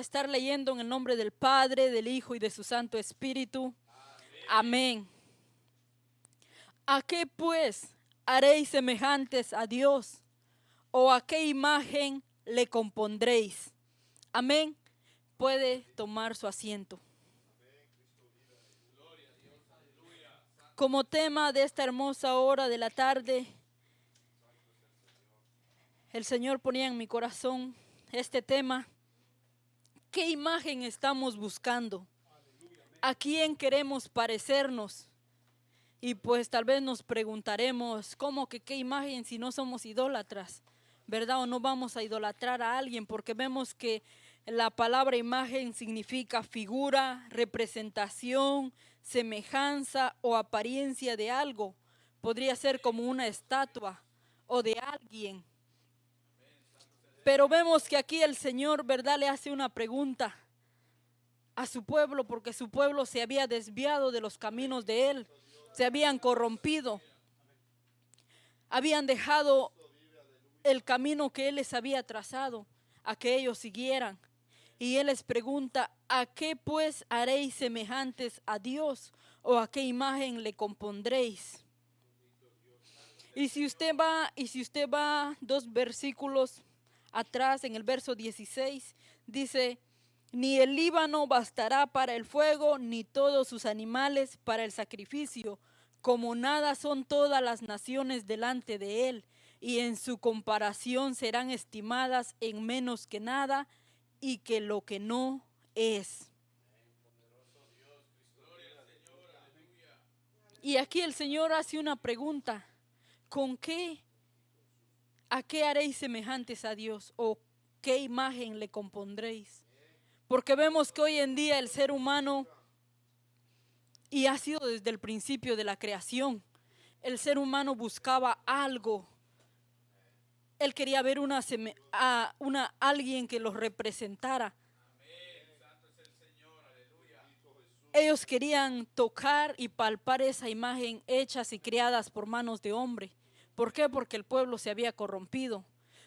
Estar leyendo en el nombre del Padre, del Hijo y de su Santo Espíritu. Amén. ¿A qué pues haréis semejantes a Dios? ¿O a qué imagen le compondréis? Amén. Puede tomar su asiento. Como tema de esta hermosa hora de la tarde, el Señor ponía en mi corazón este tema. ¿Qué imagen estamos buscando? ¿A quién queremos parecernos? Y pues tal vez nos preguntaremos, ¿cómo que qué imagen si no somos idólatras? ¿Verdad? O no vamos a idolatrar a alguien, porque vemos que la palabra imagen significa figura, representación, semejanza o apariencia de algo. Podría ser como una estatua o de alguien. Pero vemos que aquí el Señor, ¿verdad?, le hace una pregunta a su pueblo, porque su pueblo se había desviado de los caminos de Él, se habían corrompido, habían dejado el camino que Él les había trazado a que ellos siguieran. Y Él les pregunta, ¿a qué pues haréis semejantes a Dios? ¿O a qué imagen le compondréis? Y si usted va 2 versículos atrás, en el verso 16, dice: ni el Líbano bastará para el fuego, ni todos sus animales para el sacrificio. Como nada son todas las naciones delante de él, y en su comparación serán estimadas en menos que nada, y que lo que no es. Y aquí el Señor hace una pregunta: ¿con qué? ¿A qué haréis semejantes a Dios? ¿O qué imagen le compondréis? Porque vemos que hoy en día el ser humano, y ha sido desde el principio de la creación, el ser humano buscaba algo. Él quería ver alguien que los representara. Ellos querían tocar y palpar esa imagen hechas y creadas por manos de hombre. ¿Por qué? Porque el pueblo se había corrompido.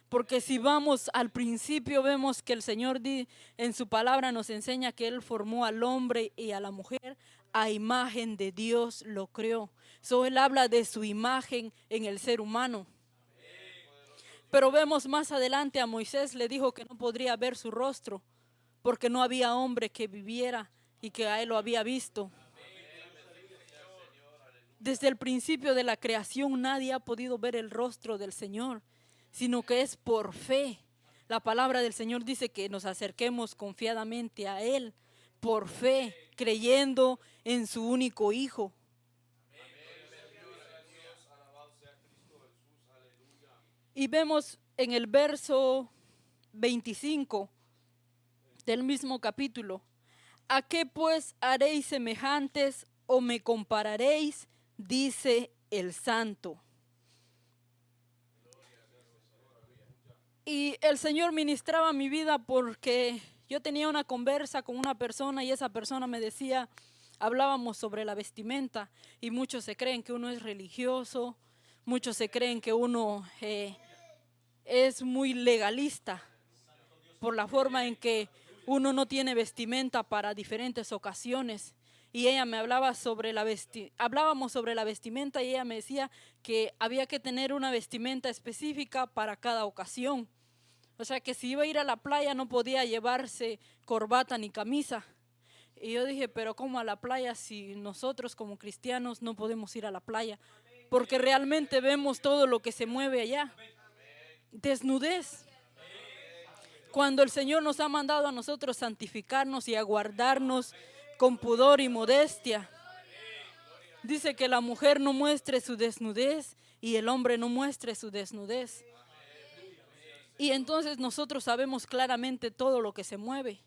Porque si vamos al principio, vemos que el Señor en su palabra nos enseña que Él formó al hombre y a la mujer a imagen de Dios lo creó. Él habla de su imagen en el ser humano. Pero vemos más adelante a Moisés, le dijo que no podría ver su rostro porque no había hombre que viviera y que a Él lo había visto. Desde el principio de la creación nadie ha podido ver el rostro del Señor, sino que es por fe. La palabra del Señor dice que nos acerquemos confiadamente a Él, por fe, creyendo en su único Hijo. Y vemos en el verso 25 del mismo capítulo: ¿a qué pues haréis semejantes o me compararéis? Dice el Santo. Y el Señor ministraba mi vida porque yo tenía una conversa con una persona y esa persona me decía, hablábamos sobre la vestimenta, y muchos se creen que uno es religioso, muchos se creen que uno es muy legalista por la forma en que uno no tiene vestimenta para diferentes ocasiones. Y ella me hablaba sobre hablábamos sobre la vestimenta, y ella me decía que había que tener una vestimenta específica para cada ocasión. O sea que si iba a ir a la playa no podía llevarse corbata ni camisa. Y yo dije, pero ¿cómo a la playa si nosotros como cristianos no podemos ir a la playa? Porque realmente vemos todo lo que se mueve allá. Desnudez. Cuando el Señor nos ha mandado a nosotros santificarnos y a guardarnos con pudor y modestia. Dice que la mujer no muestre su desnudez y el hombre no muestre su desnudez. Y entonces nosotros sabemos claramente todo lo que se mueve.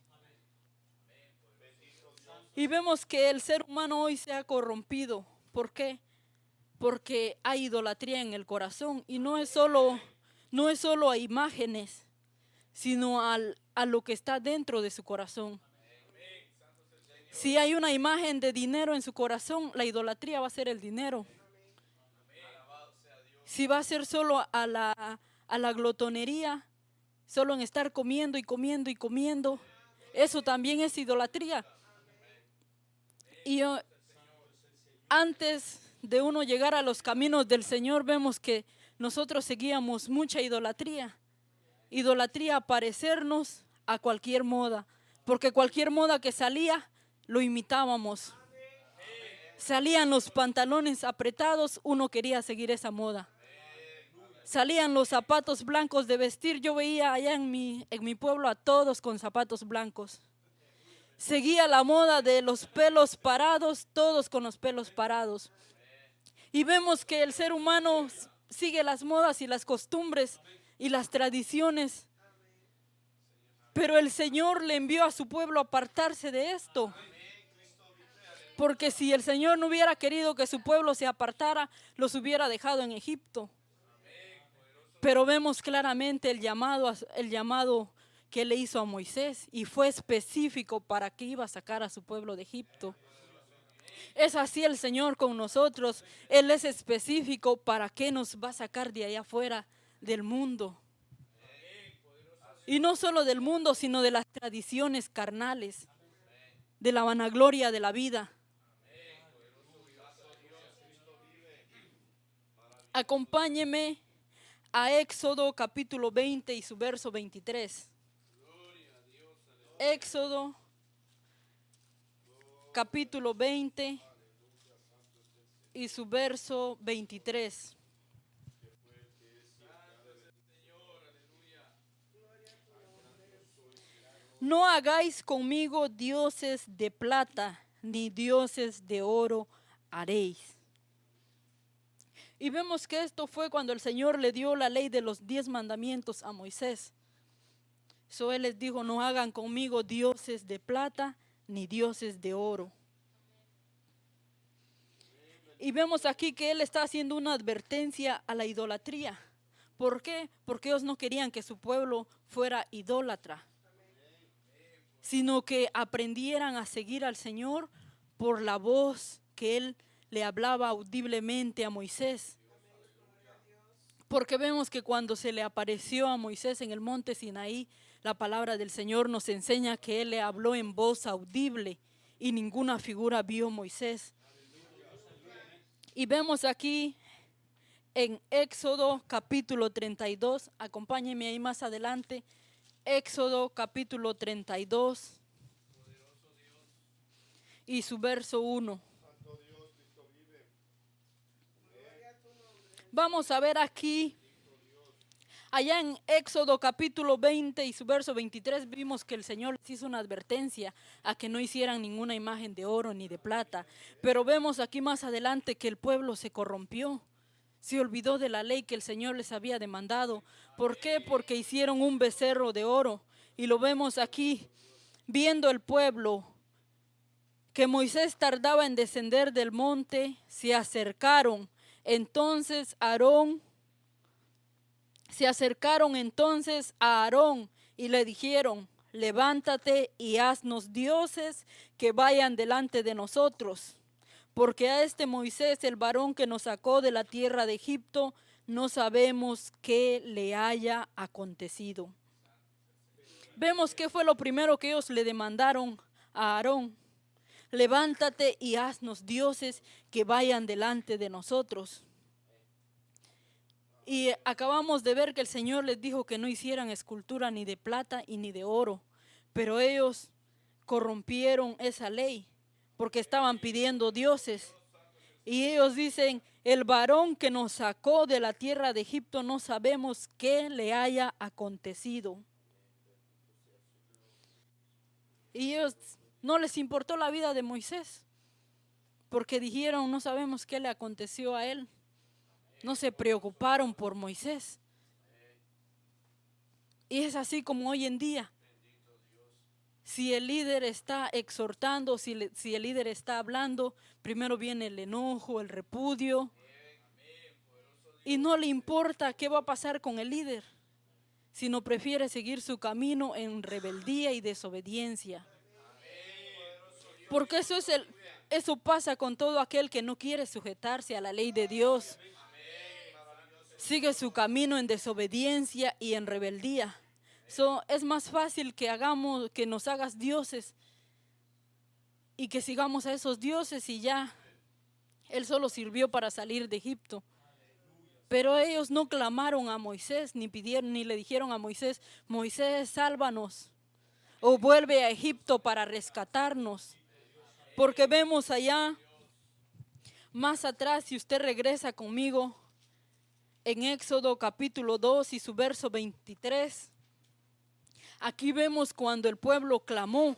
Y vemos que el ser humano hoy se ha corrompido. ¿Por qué? Porque hay idolatría en el corazón. Y no es solo a imágenes, sino a lo que está dentro de su corazón. Si hay una imagen de dinero en su corazón, la idolatría va a ser el dinero. Si va a ser solo a la glotonería, solo en estar comiendo y comiendo y comiendo, Eso también es idolatría. Y antes de uno llegar a los caminos del Señor, vemos que nosotros seguíamos mucha idolatría. Idolatría a parecernos a cualquier moda, porque cualquier moda que salía, lo imitábamos. Salían los pantalones apretados, uno quería seguir esa moda. Salían los zapatos blancos de vestir, yo veía allá en mi pueblo a todos con zapatos blancos. Seguía la moda de los pelos parados, todos con los pelos parados. Y vemos que el ser humano sigue las modas y las costumbres y las tradiciones. Pero el Señor le envió a su pueblo a apartarse de esto. Porque si el Señor no hubiera querido que su pueblo se apartara, los hubiera dejado en Egipto. Pero vemos claramente el llamado que le hizo a Moisés, y fue específico para que iba a sacar a su pueblo de Egipto. Es así el Señor con nosotros. Él es específico para qué nos va a sacar de allá afuera del mundo. Y no solo del mundo, sino de las tradiciones carnales, de la vanagloria de la vida. Acompáñeme a Éxodo capítulo 20 y su verso 23. Éxodo capítulo 20 y su verso 23. No hagáis conmigo dioses de plata, ni dioses de oro haréis. Y vemos que esto fue cuando el Señor le dio la ley de los 10 mandamientos a Moisés. Él les dijo, no hagan conmigo dioses de plata, ni dioses de oro. Y vemos aquí que Él está haciendo una advertencia a la idolatría. ¿Por qué? Porque ellos no querían que su pueblo fuera idólatra, sino que aprendieran a seguir al Señor por la voz que Él le hablaba audiblemente a Moisés. Porque vemos que cuando se le apareció a Moisés en el monte Sinaí, la palabra del Señor nos enseña que Él le habló en voz audible y ninguna figura vio Moisés. Y vemos aquí en Éxodo capítulo 32, acompáñenme ahí más adelante, Éxodo capítulo 32 y su verso 1. Vamos a ver aquí, allá en Éxodo capítulo 20 y su verso 23, vimos que el Señor les hizo una advertencia a que no hicieran ninguna imagen de oro ni de plata. Pero vemos aquí más adelante que el pueblo se corrompió, se olvidó de la ley que el Señor les había demandado. ¿Por qué? Porque hicieron un becerro de oro. Y lo vemos aquí, viendo el pueblo que Moisés tardaba en descender del monte, se acercaron entonces a Aarón y le dijeron, levántate y haznos dioses que vayan delante de nosotros, porque a este Moisés, el varón que nos sacó de la tierra de Egipto, no sabemos qué le haya acontecido. Vemos que fue lo primero que ellos le demandaron a Aarón. Levántate y haznos dioses que vayan delante de nosotros. Y acabamos de ver que el Señor les dijo que no hicieran escultura ni de plata y ni de oro, pero ellos corrompieron esa ley porque estaban pidiendo dioses. Y ellos dicen, el varón que nos sacó de la tierra de Egipto no sabemos qué le haya acontecido. Y ellos no les importó la vida de Moisés, porque dijeron, no sabemos qué le aconteció a él. No se preocuparon por Moisés. Y es así como hoy en día. Si el líder está exhortando, si el líder está hablando, primero viene el enojo, el repudio. Y no le importa qué va a pasar con el líder, sino prefiere seguir su camino en rebeldía y desobediencia. Porque eso pasa con todo aquel que no quiere sujetarse a la ley de Dios. Sigue su camino en desobediencia y en rebeldía. Es más fácil que nos hagas dioses y que sigamos a esos dioses y ya. Él solo sirvió para salir de Egipto. Pero ellos no clamaron a Moisés, ni le dijeron a Moisés, Moisés, sálvanos, o vuelve a Egipto para rescatarnos. Porque vemos allá, más atrás, si usted regresa conmigo, en Éxodo capítulo 2 y su verso 23, aquí vemos cuando el pueblo clamó.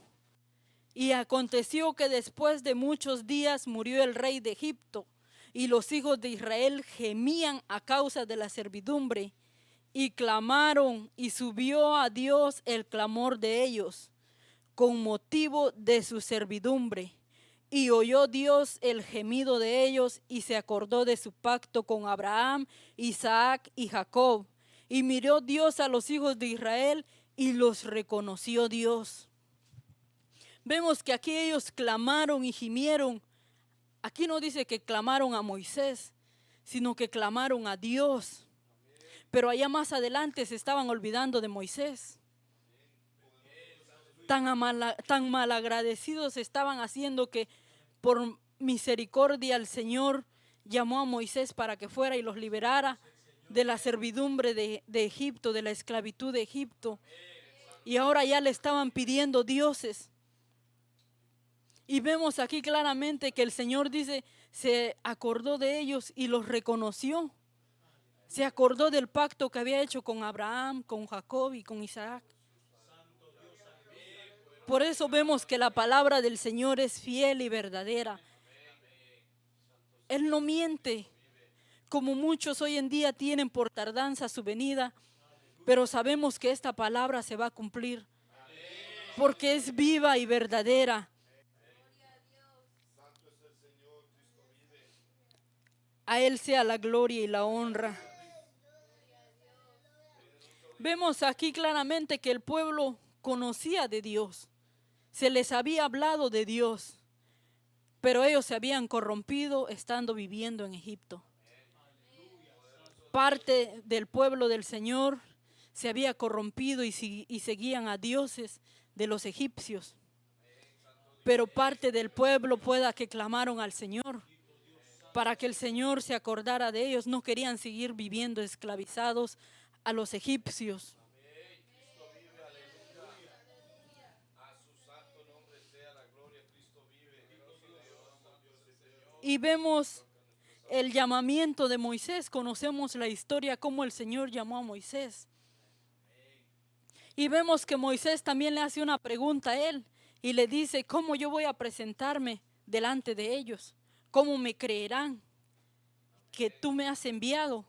Y aconteció que después de muchos días murió el rey de Egipto, y los hijos de Israel gemían a causa de la servidumbre, y clamaron, y subió a Dios el clamor de ellos, con motivo de su servidumbre. Y oyó Dios el gemido de ellos, y se acordó de su pacto con Abraham, Isaac y Jacob. Y miró Dios a los hijos de Israel, y los reconoció Dios. Vemos que aquí ellos clamaron y gimieron. Aquí no dice que clamaron a Moisés, sino que clamaron a Dios. Pero allá más adelante se estaban olvidando de Moisés. Tan malagradecidos estaban haciendo que por misericordia el Señor llamó a Moisés para que fuera y los liberara de la servidumbre de Egipto, de la esclavitud de Egipto. Y ahora ya le estaban pidiendo dioses. Y vemos aquí claramente que el Señor dice, se acordó de ellos y los reconoció. Se acordó del pacto que había hecho con Abraham, con Jacob y con Isaac. Por eso vemos que la palabra del Señor es fiel y verdadera. Él no miente, como muchos hoy en día tienen por tardanza su venida, pero sabemos que esta palabra se va a cumplir, porque es viva y verdadera. A Él sea la gloria y la honra. Vemos aquí claramente que el pueblo conocía de Dios. Se les había hablado de Dios, pero ellos se habían corrompido estando viviendo en Egipto. Parte del pueblo del Señor se había corrompido y seguían a dioses de los egipcios. Pero parte del pueblo pueda que clamaron al Señor para que el Señor se acordara de ellos. No querían seguir viviendo esclavizados a los egipcios. Y vemos el llamamiento de Moisés. Conocemos la historia, cómo el Señor llamó a Moisés. Y vemos que Moisés también le hace una pregunta a él y le dice, ¿cómo yo voy a presentarme delante de ellos? ¿Cómo me creerán que tú me has enviado?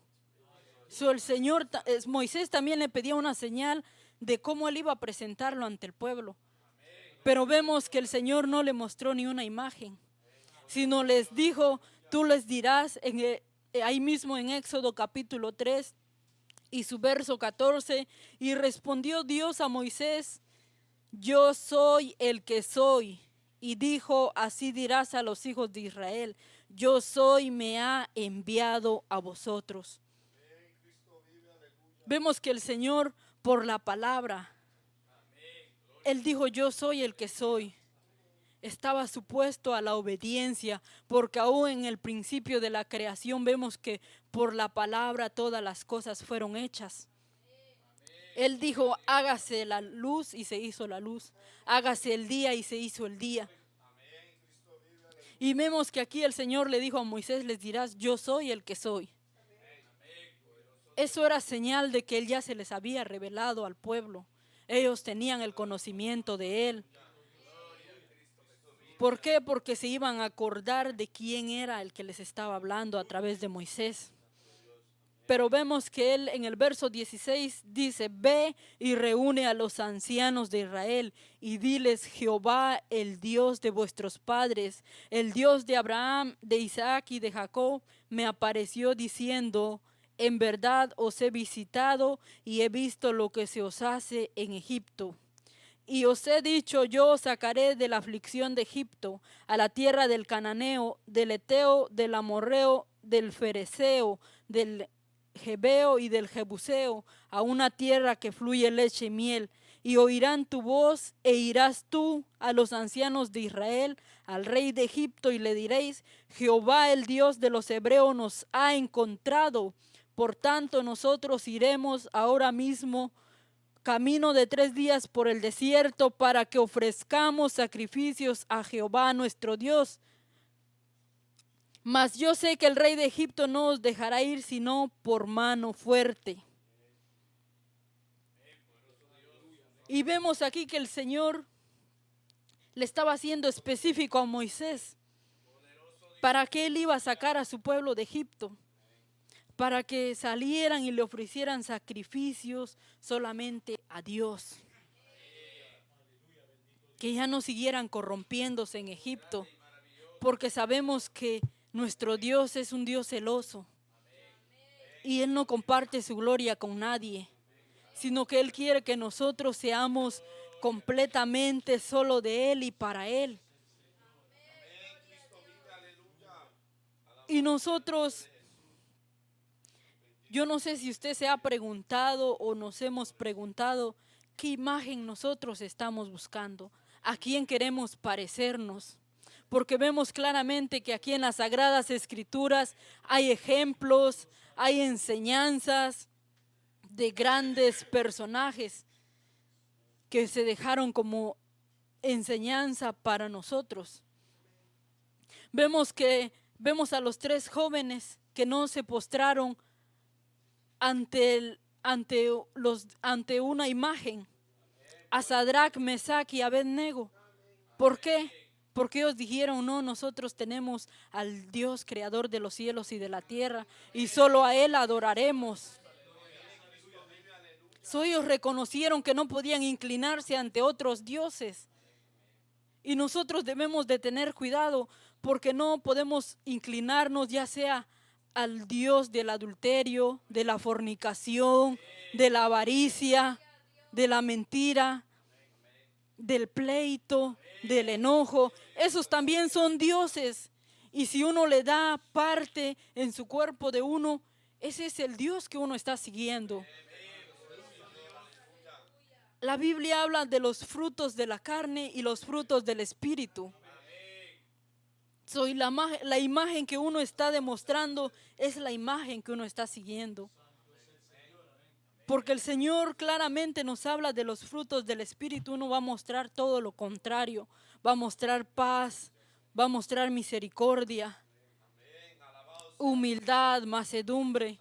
Moisés también le pedía una señal de cómo él iba a presentarlo ante el pueblo. Pero vemos que el Señor no le mostró ni una imagen, sino les dijo, tú les dirás, ahí mismo en Éxodo capítulo 3 y su verso 14, y respondió Dios a Moisés, yo soy el que soy. Y dijo, así dirás a los hijos de Israel, yo soy, me ha enviado a vosotros. Vemos que el Señor, por la palabra, Él dijo, yo soy el que soy. Estaba supuesto a la obediencia, porque aún en el principio de la creación vemos que por la palabra todas las cosas fueron hechas. Él dijo, hágase la luz y se hizo la luz. Hágase el día y se hizo el día. Y vemos que aquí el Señor le dijo a Moisés, les dirás, yo soy el que soy. Eso era señal de que Él ya se les había revelado al pueblo. Ellos tenían el conocimiento de Él. ¿Por qué? Porque se iban a acordar de quién era el que les estaba hablando a través de Moisés. Pero vemos que él en el verso 16 dice, ve y reúne a los ancianos de Israel y diles, Jehová, el Dios de vuestros padres, el Dios de Abraham, de Isaac y de Jacob, me apareció diciendo, en verdad os he visitado y he visto lo que se os hace en Egipto. Y os he dicho, yo os sacaré de la aflicción de Egipto, a la tierra del Cananeo, del Eteo, del Amorreo, del Fereceo, del Jebeo y del Jebuseo a una tierra que fluye leche y miel. Y oirán tu voz e irás tú a los ancianos de Israel, al rey de Egipto, y le diréis: Jehová el Dios de los hebreos nos ha encontrado. Por tanto nosotros iremos ahora mismo camino de 3 días por el desierto para que ofrezcamos sacrificios a Jehová nuestro Dios. Mas yo sé que el rey de Egipto no os dejará ir sino por mano fuerte. Y vemos aquí que el Señor le estaba haciendo específico a Moisés para que él iba a sacar a su pueblo de Egipto, para que salieran y le ofrecieran sacrificios solamente a Dios, que ya no siguieran corrompiéndose en Egipto, porque sabemos que nuestro Dios es un Dios celoso y Él no comparte su gloria con nadie, sino que Él quiere que nosotros seamos completamente solo de Él y para Él. Y nosotros, yo no sé si usted se ha preguntado o nos hemos preguntado qué imagen nosotros estamos buscando, a quién queremos parecernos. Porque vemos claramente que aquí en las Sagradas Escrituras hay ejemplos, hay enseñanzas de grandes personajes que se dejaron como enseñanza para nosotros. Vemos a los 3 jóvenes que no se postraron ante una imagen, a Sadrach, Mesach y Abednego. ¿Por qué? Porque ellos dijeron: no, nosotros tenemos al Dios creador de los cielos y de la tierra y solo a Él adoraremos. Ellos reconocieron que no podían inclinarse ante otros dioses. Y nosotros debemos de tener cuidado porque no podemos inclinarnos ya sea al Dios del adulterio, de la fornicación, de la avaricia, de la mentira, del pleito, del enojo. Esos también son dioses. Y si uno le da parte en su cuerpo de uno, ese es el Dios que uno está siguiendo. La Biblia habla de los frutos de la carne y los frutos del espíritu. La imagen que uno está demostrando es la imagen que uno está siguiendo. Porque el Señor claramente nos habla de los frutos del espíritu. Uno va a mostrar todo lo contrario. Va a mostrar paz, va a mostrar misericordia, humildad, mansedumbre.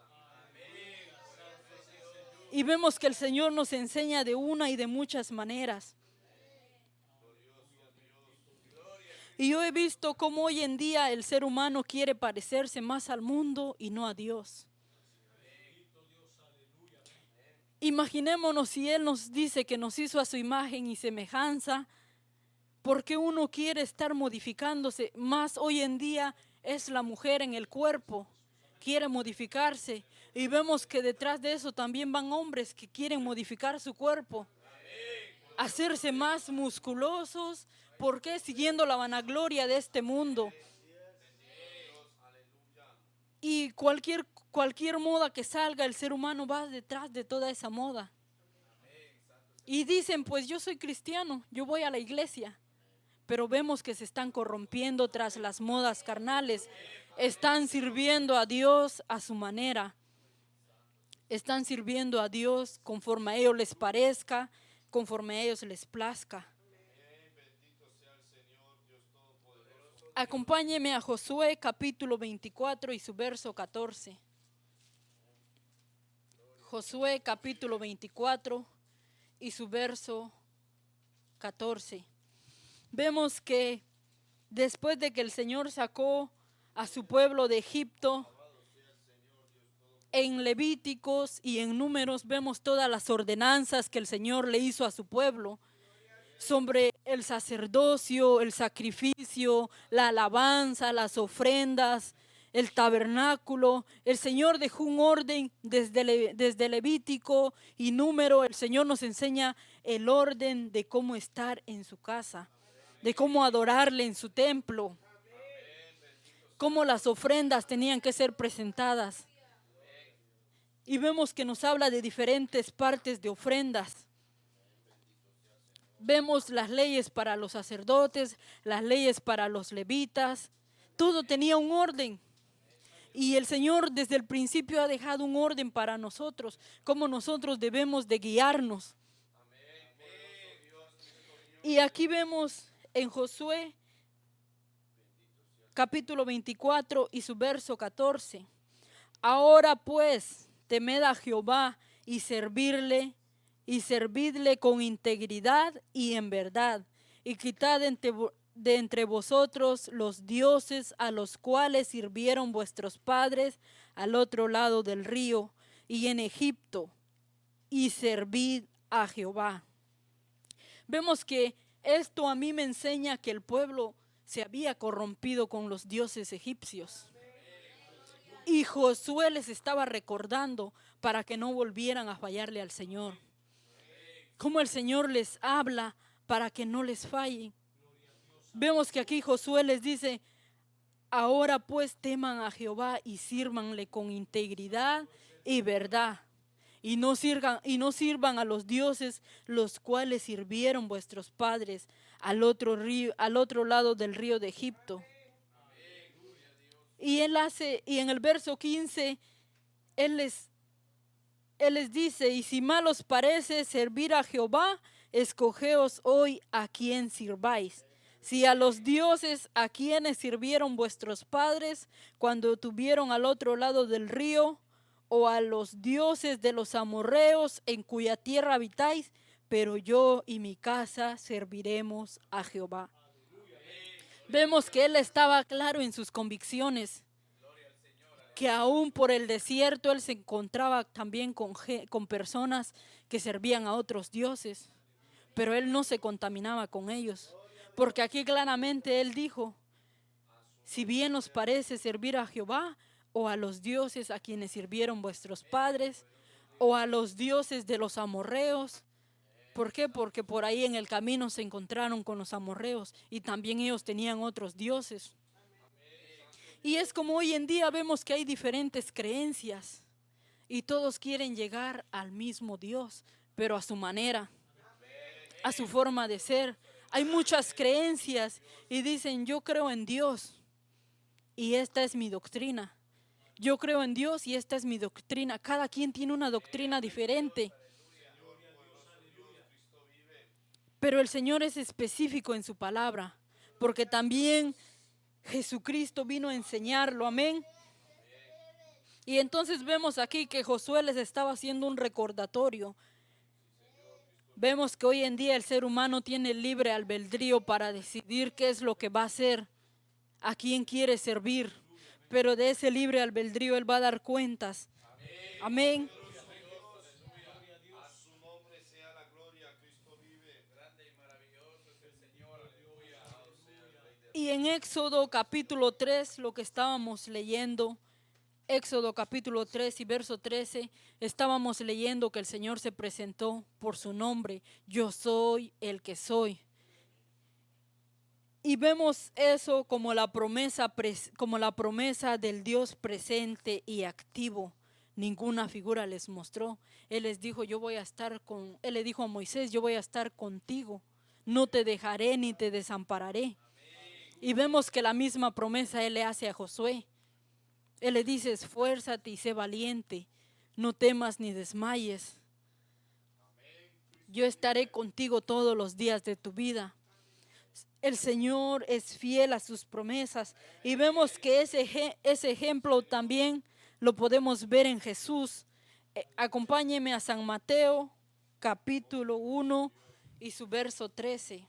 Y vemos que el Señor nos enseña de una y de muchas maneras. Y yo he visto cómo hoy en día el ser humano quiere parecerse más al mundo y no a Dios. Imaginémonos si Él nos dice que nos hizo a su imagen y semejanza, ¿por qué uno quiere estar modificándose? Más hoy en día es la mujer en el cuerpo, quiere modificarse. Y vemos que detrás de eso también van hombres que quieren modificar su cuerpo, hacerse más musculosos. ¿Por qué? Siguiendo la vanagloria de este mundo. Y cualquier moda que salga, el ser humano va detrás de toda esa moda. Y dicen: pues yo soy cristiano, yo voy a la iglesia. Pero vemos que se están corrompiendo tras las modas carnales. Están sirviendo a Dios a su manera. Están sirviendo a Dios conforme a ellos les parezca, conforme a ellos les plazca. Acompáñeme a Josué capítulo 24 y su verso 14. Josué capítulo 24 y su verso 14. Vemos que después de que el Señor sacó a su pueblo de Egipto, en Levíticos y en Números vemos todas las ordenanzas que el Señor le hizo a su pueblo sobre el sacerdocio, el sacrificio, la alabanza, las ofrendas, el tabernáculo. El Señor dejó un orden desde Levítico y Número. El Señor nos enseña el orden de cómo estar en su casa, de cómo adorarle en su templo, cómo las ofrendas tenían que ser presentadas. Y vemos que nos habla de diferentes partes de ofrendas. Vemos las leyes para los sacerdotes, las leyes para los levitas. Todo tenía un orden. Y el Señor desde el principio ha dejado un orden para nosotros, cómo nosotros debemos de guiarnos. Y aquí vemos en Josué capítulo 24 y su verso 14. Ahora pues, temed a Jehová y servidle con integridad y en verdad, y quitad de entre vosotros los dioses a los cuales sirvieron vuestros padres al otro lado del río y en Egipto, y servid a Jehová. Vemos que esto a mí me enseña que el pueblo se había corrompido con los dioses egipcios. Y Josué les estaba recordando para que no volvieran a fallarle al Señor. Cómo el Señor les habla para que no les fallen. Vemos que aquí Josué les dice, ahora pues teman a Jehová y sírvanle con integridad y verdad. Y no sirvan a los dioses los cuales sirvieron vuestros padres al otro lado del río de Egipto. Y en el verso 15, Él les dice, y si mal os parece servir a Jehová, escogeos hoy a quien sirváis. Si a los dioses a quienes sirvieron vuestros padres cuando tuvieron al otro lado del río, o a los dioses de los amorreos en cuya tierra habitáis, pero yo y mi casa serviremos a Jehová. Vemos que él estaba claro en sus convicciones, que aún por el desierto él se encontraba también con personas que servían a otros dioses, pero él no se contaminaba con ellos, porque aquí claramente él dijo, si bien os parece servir a Jehová o a los dioses a quienes sirvieron vuestros padres, o a los dioses de los amorreos. ¿Por qué? Porque por ahí en el camino se encontraron con los amorreos y también ellos tenían otros dioses. Y es como hoy en día vemos que hay diferentes creencias y todos quieren llegar al mismo Dios, pero a su manera, a su forma de ser. Hay muchas creencias y dicen, yo creo en Dios y esta es mi doctrina. Yo creo en Dios y esta es mi doctrina. Cada quien tiene una doctrina diferente. Pero el Señor es específico en su palabra, porque también Jesucristo vino a enseñarlo. Amén. Y entonces vemos aquí que Josué les estaba haciendo un recordatorio. Vemos que hoy en día el ser humano tiene libre albedrío para decidir qué es lo que va a hacer, a quién quiere servir. Pero de ese libre albedrío Él va a dar cuentas. Amén. Y en Éxodo capítulo 3, lo que estábamos leyendo, Éxodo capítulo 3 y verso 13, estábamos leyendo que el Señor se presentó por su nombre, yo soy el que soy. Y vemos eso como la promesa del Dios presente y activo. Ninguna figura les mostró. Él les dijo, Él le dijo a Moisés, yo voy a estar contigo. No te dejaré ni te desampararé. Y vemos que la misma promesa Él le hace a Josué. Él le dice, esfuérzate y sé valiente. No temas ni desmayes. Yo estaré contigo todos los días de tu vida. El Señor es fiel a sus promesas y vemos que ese ejemplo también lo podemos ver en Jesús. Acompáñeme a San Mateo capítulo 1 y su verso 13.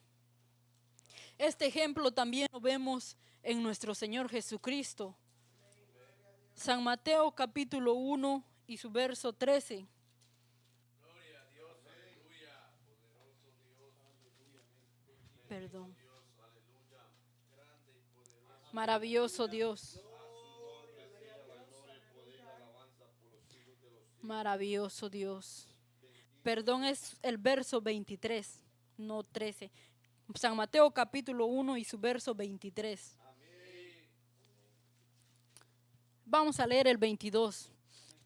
Este ejemplo también lo vemos en nuestro Señor Jesucristo. San Mateo capítulo 1 y su verso 13. Perdón. Maravilloso Dios. Maravilloso Dios. Perdón, es el verso 23, no 13. San Mateo capítulo 1 y su verso 23. Vamos a leer el 22.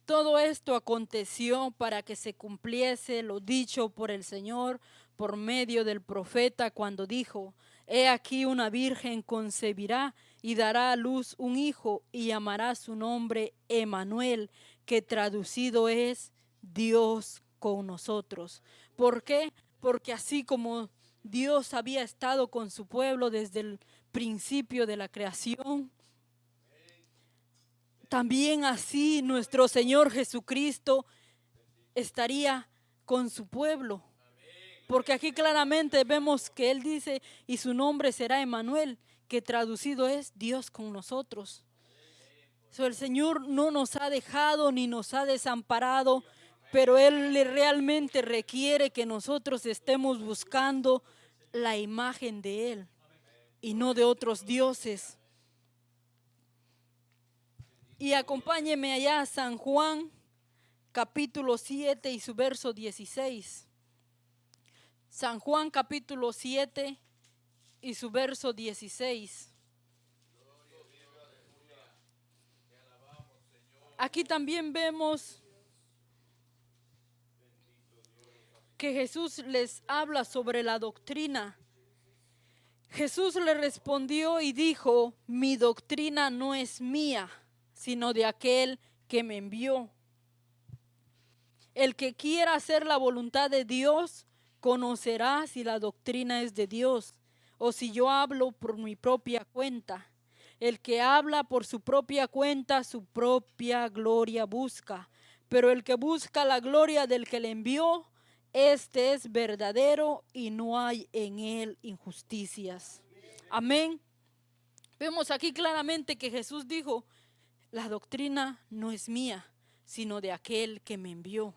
Todo esto aconteció para que se cumpliese lo dicho por el Señor por medio del profeta cuando dijo: He aquí una virgen concebirá y dará a luz un hijo y llamará su nombre Emmanuel, que traducido es Dios con nosotros. ¿Por qué? Porque así como Dios había estado con su pueblo desde el principio de la creación, también así nuestro Señor Jesucristo estaría con su pueblo. Porque aquí claramente vemos que Él dice, y su nombre será Emmanuel, que traducido es Dios con nosotros. El Señor no nos ha dejado ni nos ha desamparado, pero Él realmente requiere que nosotros estemos buscando la imagen de Él y no de otros dioses. Y acompáñeme allá a San Juan, capítulo 7 y su verso 16. San Juan, capítulo 7 y su verso 16. Aquí también vemos que Jesús les habla sobre la doctrina. Jesús le respondió y dijo: mi doctrina no es mía, sino de aquel que me envió. El que quiera hacer la voluntad de Dios conocerá si la doctrina es de Dios o si yo hablo por mi propia cuenta. El que habla por su propia cuenta, su propia gloria busca. Pero el que busca la gloria del que le envió, este es verdadero y no hay en él injusticias. Amén. Vemos aquí claramente que Jesús dijo: la doctrina no es mía, sino de aquel que me envió.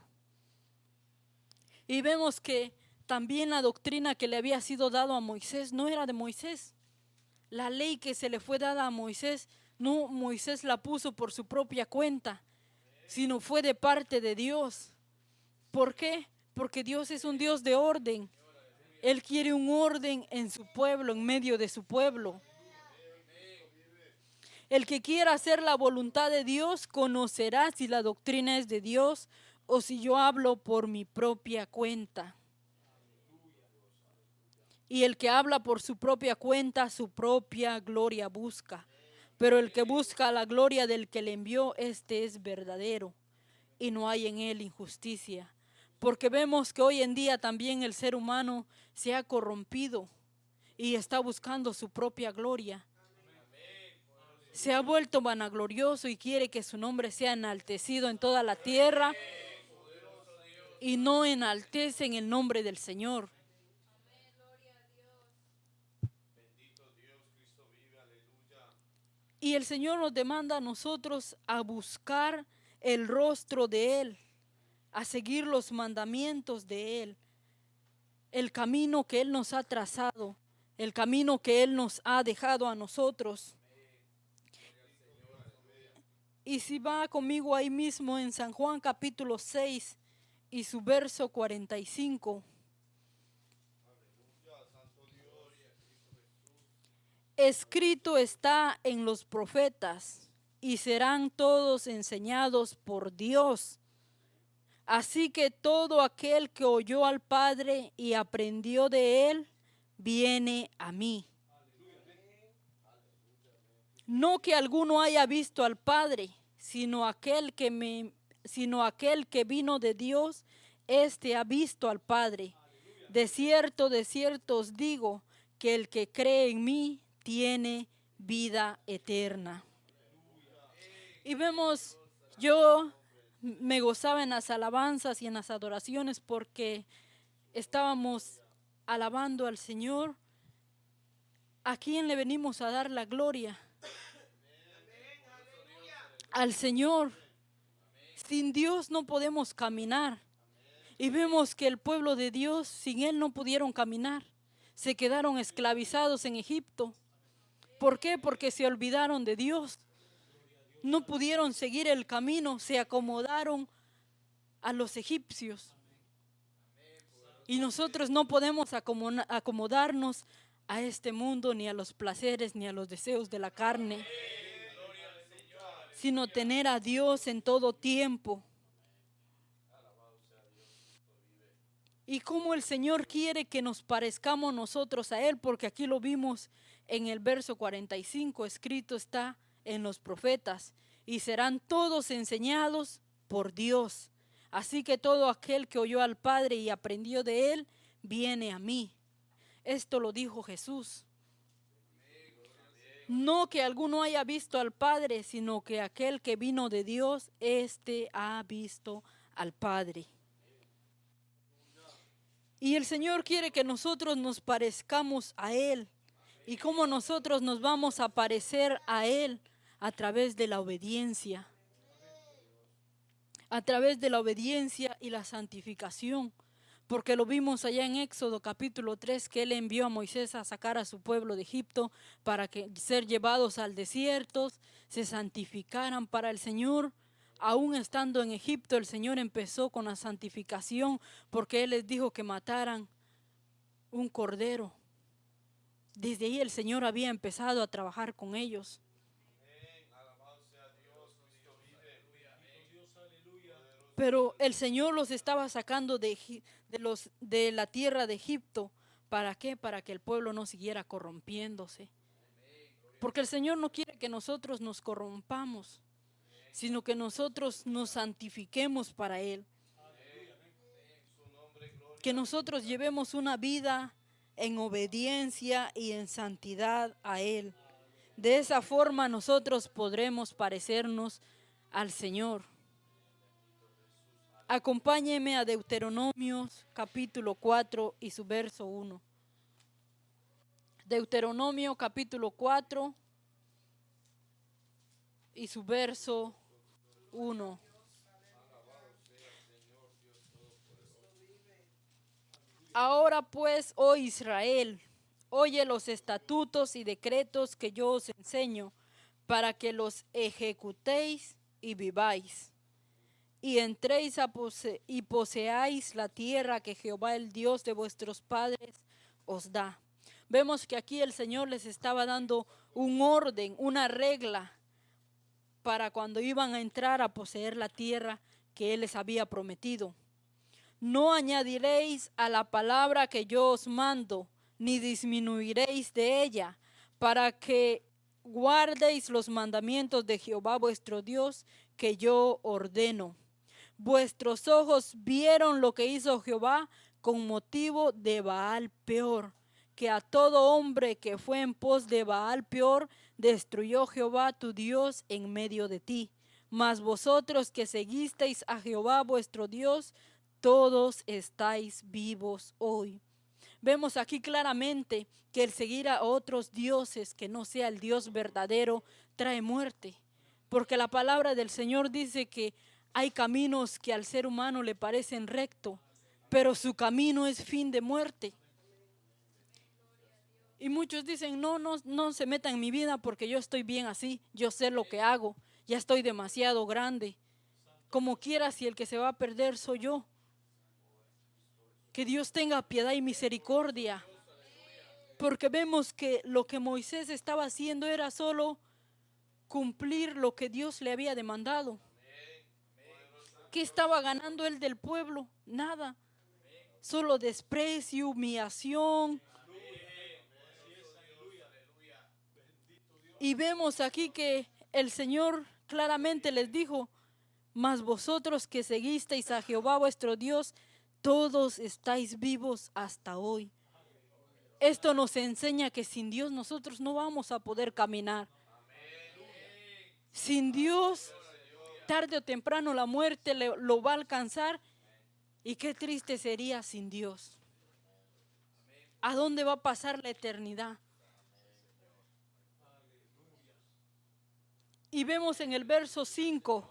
Y vemos que también la doctrina que le había sido dado a Moisés no era de Moisés. La ley que se le fue dada a Moisés, no Moisés la puso por su propia cuenta, sino fue de parte de Dios. ¿Por qué? Porque Dios es un Dios de orden. Él quiere un orden en su pueblo, en medio de su pueblo. El que quiera hacer la voluntad de Dios conocerá si la doctrina es de Dios o si yo hablo por mi propia cuenta. Y el que habla por su propia cuenta, su propia gloria busca. Pero el que busca la gloria del que le envió, este es verdadero y no hay en él injusticia. Porque vemos que hoy en día también el ser humano se ha corrompido y está buscando su propia gloria. Se ha vuelto vanaglorioso y quiere que su nombre sea enaltecido en toda la tierra y no enaltecen el nombre del Señor. Y el Señor nos demanda a nosotros a buscar el rostro de Él, a seguir los mandamientos de Él, el camino que Él nos ha trazado, el camino que Él nos ha dejado a nosotros. Y si va conmigo ahí mismo en San Juan capítulo 6 y su verso 45. Escrito está en los profetas y serán todos enseñados por Dios. Así que todo aquel que oyó al Padre y aprendió de Él, viene a mí. No que alguno haya visto al Padre, sino aquel que vino de Dios, éste ha visto al Padre. De cierto os digo, que el que cree en mí tiene vida eterna. Y vemos, yo me gozaba en las alabanzas y en las adoraciones porque estábamos alabando al Señor. ¿A quién le venimos a dar la gloria? Al Señor. Sin Dios no podemos caminar. Y vemos que el pueblo de Dios, sin Él no pudieron caminar. Se quedaron esclavizados en Egipto. ¿Por qué? Porque se olvidaron de Dios. No pudieron seguir el camino, se acomodaron a los egipcios. Y nosotros no podemos acomodarnos a este mundo, ni a los placeres, ni a los deseos de la carne. sino tener a Dios en todo tiempo. Y cómo el Señor quiere que nos parezcamos nosotros a Él, porque aquí lo vimos en el verso 45, escrito está en los profetas, y serán todos enseñados por Dios. Así que todo aquel que oyó al Padre y aprendió de Él, viene a mí. Esto lo dijo Jesús. No que alguno haya visto al Padre, sino que aquel que vino de Dios, éste ha visto al Padre. Y el Señor quiere que nosotros nos parezcamos a Él. ¿Y cómo nosotros nos vamos a parecer a Él? A través de la obediencia. A través de la obediencia y la santificación. Porque lo vimos allá en Éxodo capítulo 3, que Él envió a Moisés a sacar a su pueblo de Egipto para que ser llevados al desierto, se santificaran para el Señor. Aún estando en Egipto, el Señor empezó con la santificación porque Él les dijo que mataran un cordero. Desde ahí el Señor había empezado a trabajar con ellos. Pero el Señor los estaba sacando de la tierra de Egipto. ¿Para qué? Para que el pueblo no siguiera corrompiéndose. Porque el Señor no quiere que nosotros nos corrompamos, sino que nosotros nos santifiquemos para Él. Que nosotros llevemos una vida en obediencia y en santidad a Él. De esa forma nosotros podremos parecernos al Señor. Acompáñeme a Deuteronomios capítulo 4 y su verso 1. Deuteronomio capítulo 4 y su verso 1. Ahora pues, oh Israel, oye los estatutos y decretos que yo os enseño, para que los ejecutéis y viváis, y entréis y poseáis la tierra que Jehová, el Dios de vuestros padres, os da. Vemos que aquí el Señor les estaba dando un orden, una regla, para cuando iban a entrar a poseer la tierra que Él les había prometido. No añadiréis a la palabra que yo os mando, ni disminuiréis de ella, para que guardéis los mandamientos de Jehová vuestro Dios, que yo ordeno. Vuestros ojos vieron lo que hizo Jehová con motivo de Baal Peor, que a todo hombre que fue en pos de Baal Peor destruyó Jehová tu Dios en medio de ti. Mas vosotros que seguisteis a Jehová vuestro Dios, todos estáis vivos hoy. Vemos aquí claramente que el seguir a otros dioses que no sea el Dios verdadero trae muerte, porque la palabra del Señor dice que hay caminos que al ser humano le parecen rectos, pero su camino es fin de muerte. Y muchos dicen, no se metan en mi vida porque yo estoy bien así, yo sé lo que hago, ya estoy demasiado grande. Como quiera, si el que se va a perder soy yo. Que Dios tenga piedad y misericordia, porque vemos que lo que Moisés estaba haciendo era solo cumplir lo que Dios le había demandado. ¿Qué estaba ganando él del pueblo? Nada, solo desprecio, humillación. Y vemos aquí que el Señor claramente les dijo, mas vosotros que seguisteis a Jehová vuestro Dios, todos estáis vivos hasta hoy. Esto nos enseña que sin Dios nosotros no vamos a poder caminar. Sin Dios, tarde o temprano la muerte lo va a alcanzar. Y qué triste sería sin Dios. ¿A dónde va a pasar la eternidad? Y vemos en el verso 5,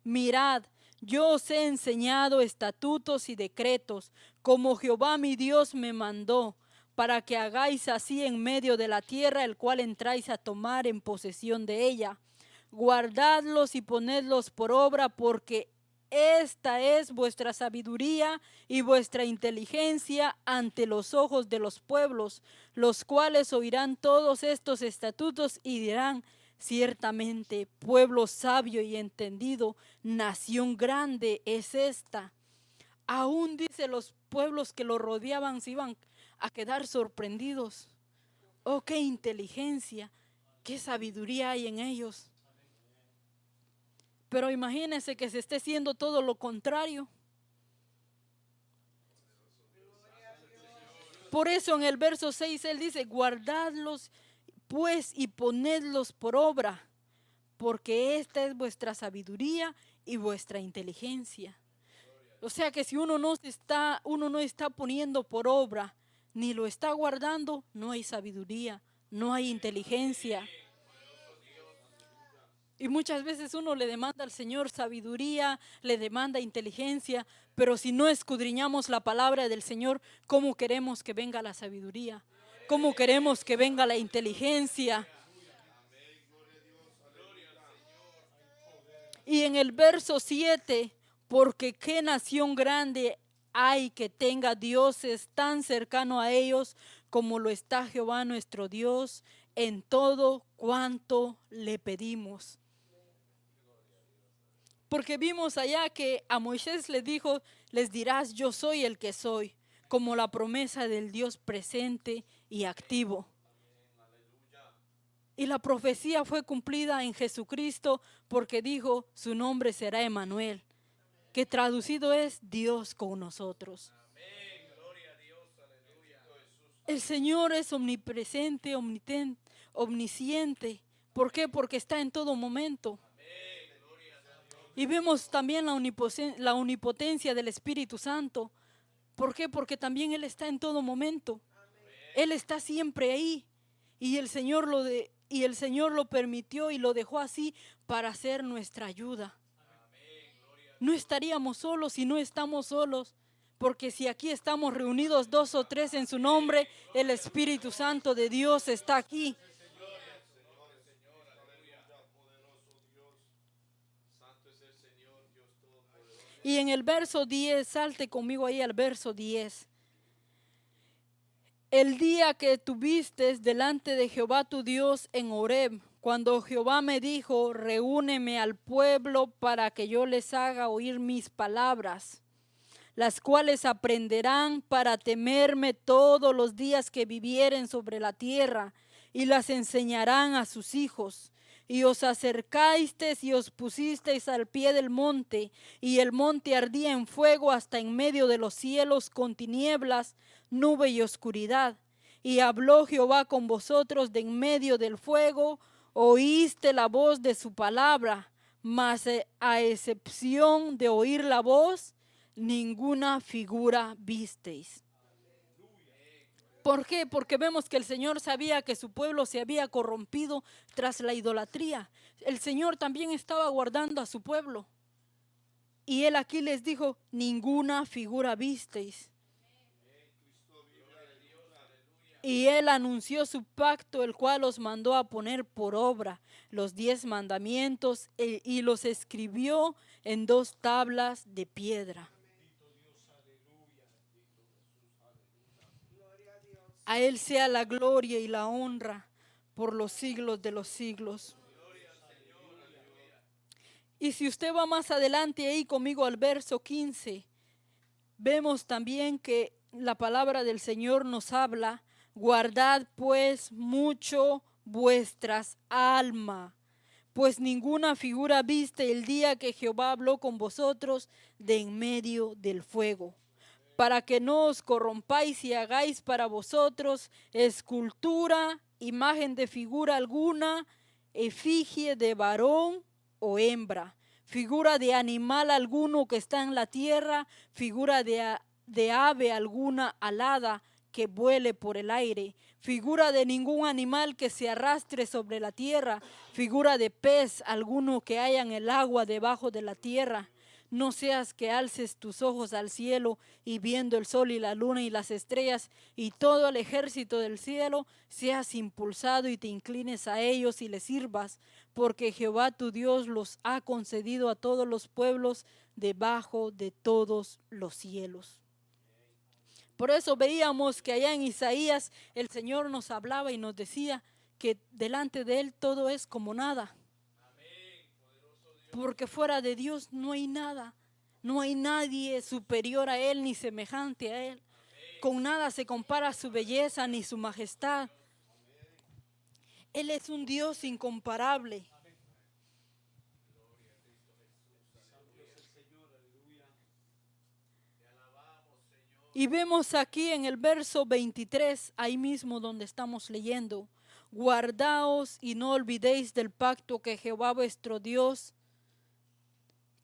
mirad, yo os he enseñado estatutos y decretos, como Jehová mi Dios me mandó, para que hagáis así en medio de la tierra, el cual entráis a tomar en posesión de ella. Guardadlos y ponedlos por obra, porque esta es vuestra sabiduría y vuestra inteligencia ante los ojos de los pueblos, los cuales oirán todos estos estatutos y dirán, Ciertamente, pueblo sabio y entendido, nación grande es esta. Aún dice, los pueblos que lo rodeaban se iban a quedar sorprendidos. Oh, qué inteligencia, qué sabiduría hay en ellos. Pero imagínense que se esté haciendo todo lo contrario. Por eso en el verso 6 él dice, guardadlos pues y ponedlos por obra, porque esta es vuestra sabiduría y vuestra inteligencia. O sea que si uno no está poniendo por obra, ni lo está guardando, no hay sabiduría, no hay inteligencia. Y muchas veces uno le demanda al Señor sabiduría, le demanda inteligencia, pero si no escudriñamos la palabra del Señor, ¿cómo queremos que venga la sabiduría? ¿Cómo queremos que venga la inteligencia? Y en el verso 7, porque qué nación grande hay que tenga dioses tan cercano a ellos como lo está Jehová nuestro Dios en todo cuanto le pedimos. Porque vimos allá que a Moisés le dijo, les dirás, yo soy el que soy, como la promesa del Dios presente y activo. Y la profecía fue cumplida en Jesucristo porque dijo, su nombre será Emmanuel, que traducido es Dios con nosotros. El Señor es omnipresente, omnisciente. ¿Por qué? Porque está en todo momento. Y vemos también la omnipotencia del Espíritu Santo. ¿Por qué? Porque también Él está en todo momento. Él está siempre ahí. Y el Señor lo permitió y lo dejó así para ser nuestra ayuda. No estaríamos solos si no estamos solos. Porque si aquí estamos reunidos 2 o 3 en su nombre, el Espíritu Santo de Dios está aquí. Y en el verso 10, salte conmigo ahí al verso 10. El día que tuviste delante de Jehová tu Dios en Horeb, cuando Jehová me dijo, reúneme al pueblo para que yo les haga oír mis palabras, las cuales aprenderán para temerme todos los días que vivieren sobre la tierra, y las enseñarán a sus hijos. Y os acercasteis y os pusisteis al pie del monte, y el monte ardía en fuego hasta en medio de los cielos con tinieblas, nube y oscuridad. Y habló Jehová con vosotros de en medio del fuego, oíste la voz de su palabra, mas a excepción de oír la voz, ninguna figura visteis. ¿Por qué? Porque vemos que el Señor sabía que su pueblo se había corrompido tras la idolatría. El Señor también estaba guardando a su pueblo. Y Él aquí les dijo, ninguna figura visteis. Y Él anunció su pacto, el cual los mandó a poner por obra los 10 mandamientos y los escribió en 2 tablas de piedra. A Él sea la gloria y la honra por los siglos de los siglos. Y si usted va más adelante ahí conmigo al verso 15, vemos también que la palabra del Señor nos habla, guardad pues mucho vuestras almas, pues ninguna figura viste el día que Jehová habló con vosotros de en medio del fuego, para que no os corrompáis y hagáis para vosotros escultura, imagen de figura alguna, efigie de varón o hembra, figura de animal alguno que está en la tierra, figura de ave alguna alada que vuele por el aire, figura de ningún animal que se arrastre sobre la tierra, figura de pez alguno que haya en el agua debajo de la tierra. No seas que alces tus ojos al cielo y viendo el sol y la luna y las estrellas y todo el ejército del cielo, seas impulsado y te inclines a ellos y les sirvas, porque Jehová tu Dios los ha concedido a todos los pueblos debajo de todos los cielos. Por eso veíamos que allá en Isaías el Señor nos hablaba y nos decía que delante de Él todo es como nada. Porque fuera de Dios no hay nada. No hay nadie superior a Él ni semejante a Él. Con nada se compara su belleza ni su majestad. Él es un Dios incomparable. Y vemos aquí en el verso 23, ahí mismo donde estamos leyendo: guardaos y no olvidéis del pacto que Jehová vuestro Dios,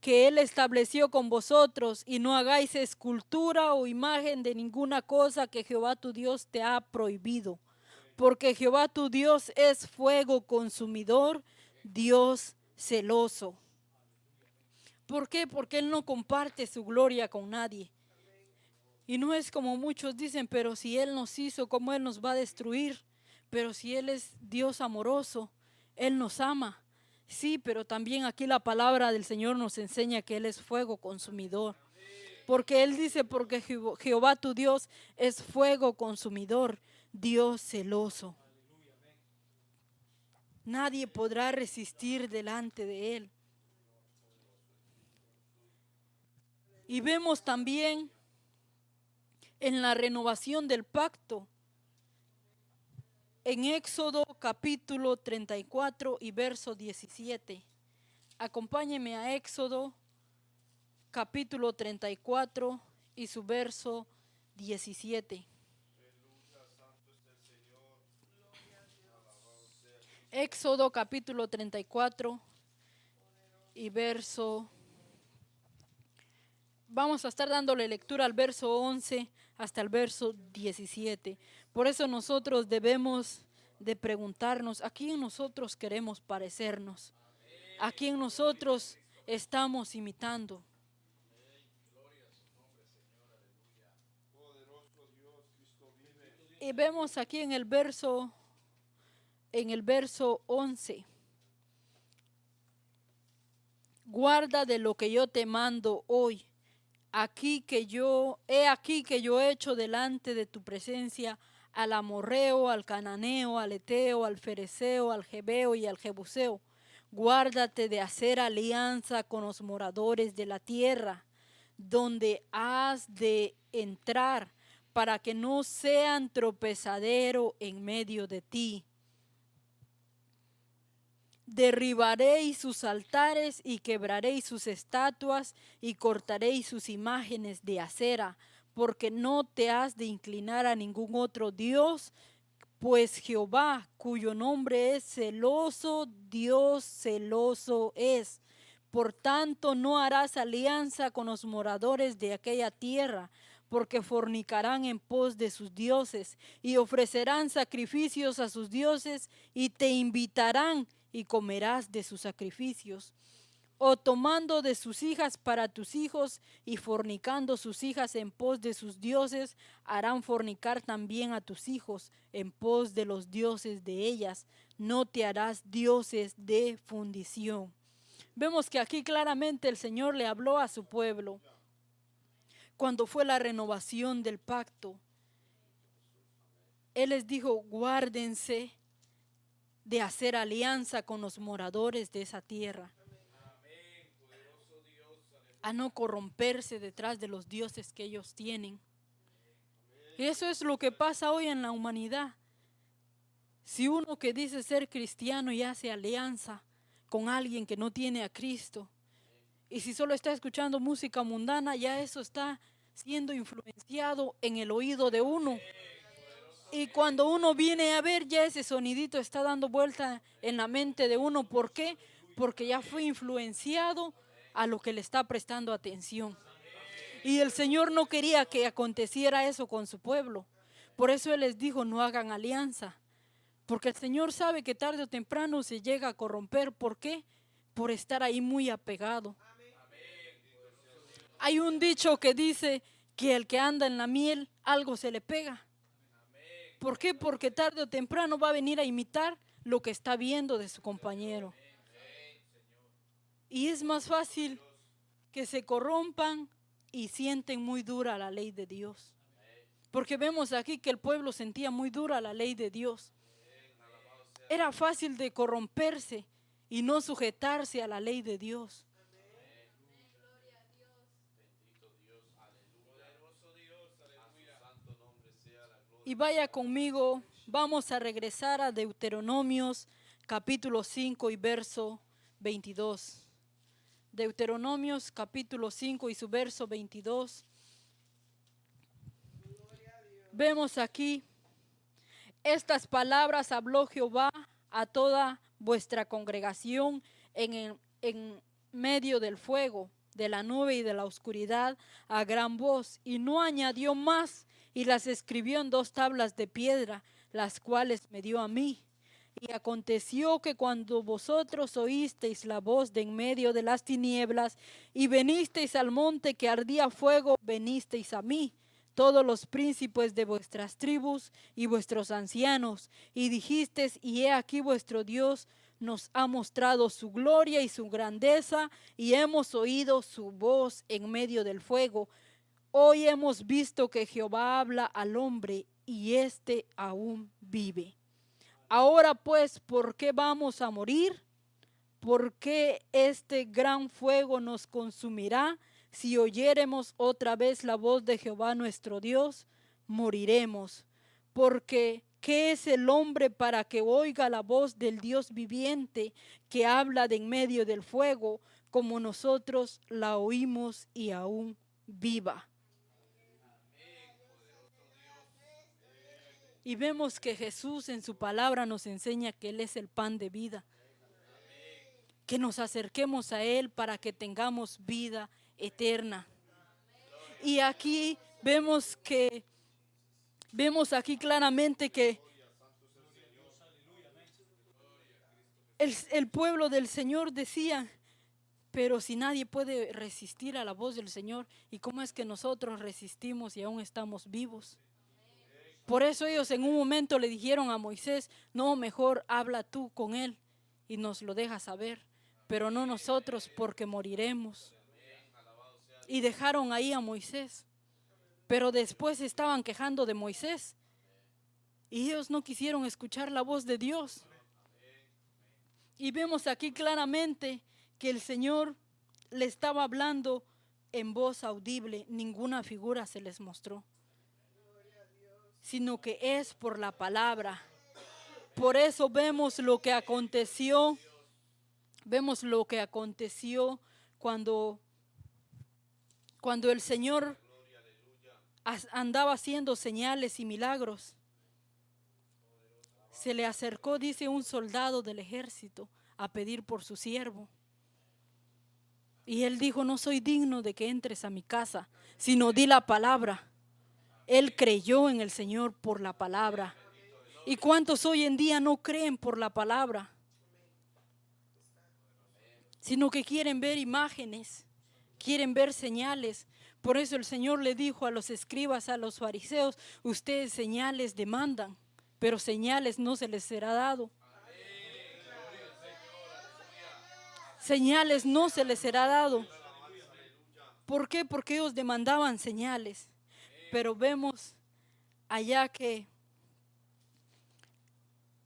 que Él estableció con vosotros, y no hagáis escultura o imagen de ninguna cosa que Jehová tu Dios te ha prohibido. Porque Jehová tu Dios es fuego consumidor, Dios celoso. ¿Por qué? Porque Él no comparte su gloria con nadie. Y no es como muchos dicen, pero si Él nos hizo, ¿cómo Él nos va a destruir? Pero si Él es Dios amoroso, Él nos ama. Sí, pero también aquí la palabra del Señor nos enseña que Él es fuego consumidor. Porque Él dice, porque Jehová tu Dios es fuego consumidor, Dios celoso. Nadie podrá resistir delante de Él. Y vemos también en la renovación del pacto, en Éxodo capítulo 34 y verso 17. Acompáñeme a Éxodo capítulo 34 y su verso 17. Éxodo capítulo 34 y verso. Vamos a estar dándole lectura al verso 11 hasta el verso 17. Por eso nosotros debemos de preguntarnos, ¿a quién nosotros queremos parecernos? ¿A quién nosotros estamos imitando? Y vemos aquí en el verso 11. Guarda de lo que yo te mando hoy. He aquí que yo he hecho delante de tu presencia al amorreo, al cananeo, al eteo, al fereceo, al jebeo y al jebuseo. Guárdate de hacer alianza con los moradores de la tierra, donde has de entrar, para que no sean tropezadero en medio de ti. Derribaréis sus altares y quebraréis sus estatuas y cortaréis sus imágenes de acera, porque no te has de inclinar a ningún otro Dios, pues Jehová, cuyo nombre es celoso, Dios celoso es. Por tanto, no harás alianza con los moradores de aquella tierra, porque fornicarán en pos de sus dioses y ofrecerán sacrificios a sus dioses y te invitarán y comerás de sus sacrificios. O tomando de sus hijas para tus hijos y fornicando sus hijas en pos de sus dioses, harán fornicar también a tus hijos en pos de los dioses de ellas. No te harás dioses de fundición. Vemos que aquí claramente el Señor le habló a su pueblo cuando fue la renovación del pacto. Él les dijo, guárdense de hacer alianza con los moradores de esa tierra, a no corromperse detrás de los dioses que ellos tienen. Y eso es lo que pasa hoy en la humanidad. Si uno que dice ser cristiano y hace alianza con alguien que no tiene a Cristo, y si solo está escuchando música mundana, ya eso está siendo influenciado en el oído de uno. Y cuando uno viene a ver, ya ese sonidito está dando vuelta en la mente de uno. ¿Por qué? Porque ya fue influenciado a lo que le está prestando atención. Y el Señor no quería que aconteciera eso con su pueblo. Por eso Él les dijo, no hagan alianza. Porque el Señor sabe que tarde o temprano se llega a corromper. ¿Por qué? Por estar ahí muy apegado. Hay un dicho que dice que el que anda en la miel, algo se le pega. ¿Por qué? Porque tarde o temprano va a venir a imitar lo que está viendo de su compañero. Y es más fácil que se corrompan y sienten muy dura la ley de Dios. Porque vemos aquí que el pueblo sentía muy dura la ley de Dios. Era fácil de corromperse y no sujetarse a la ley de Dios. Y vaya conmigo, vamos a regresar a Deuteronomios capítulo 5 y verso 22. Deuteronomios capítulo 5 y su verso 22. Vemos aquí, estas palabras habló Jehová a toda vuestra congregación en medio del fuego, de la nube y de la oscuridad, a gran voz, y no añadió más, y las escribió en 2 tablas de piedra, las cuales me dio a mí. Y aconteció que cuando vosotros oísteis la voz de en medio de las tinieblas, y venisteis al monte que ardía fuego, venisteis a mí, todos los príncipes de vuestras tribus y vuestros ancianos, y dijisteis, y he aquí vuestro Dios nos ha mostrado su gloria y su grandeza, y hemos oído su voz en medio del fuego. Hoy hemos visto que Jehová habla al hombre, y éste aún vive. Ahora pues, ¿por qué vamos a morir? ¿Por qué este gran fuego nos consumirá? Si oyéremos otra vez la voz de Jehová nuestro Dios, moriremos. Porque ¿qué es el hombre para que oiga la voz del Dios viviente que habla de en medio del fuego, como nosotros la oímos y aún viva? Y vemos que Jesús en su palabra nos enseña que Él es el pan de vida. Que nos acerquemos a Él para que tengamos vida eterna. Y aquí vemos aquí claramente que el pueblo del Señor decía, pero si nadie puede resistir a la voz del Señor, ¿y cómo es que nosotros resistimos y aún estamos vivos? Por eso ellos en un momento le dijeron a Moisés, no, mejor habla tú con él y nos lo dejas saber, pero no nosotros porque moriremos. Y dejaron ahí a Moisés, pero después estaban quejando de Moisés y ellos no quisieron escuchar la voz de Dios. Y vemos aquí claramente que el Señor le estaba hablando en voz audible, ninguna figura se les mostró, sino que es por la palabra. Por eso vemos lo que aconteció cuando el Señor andaba haciendo señales y milagros. Se le acercó, dice, un soldado del ejército a pedir por su siervo. Y él dijo, no soy digno de que entres a mi casa, sino di la palabra. Él creyó en el Señor por la palabra. ¿Y cuántos hoy en día no creen por la palabra? Sino que quieren ver imágenes, quieren ver señales. Por eso el Señor le dijo a los escribas, a los fariseos, ustedes señales demandan, pero señales no se les será dado. Señales no se les será dado. ¿Por qué? Porque ellos demandaban señales. Pero vemos allá que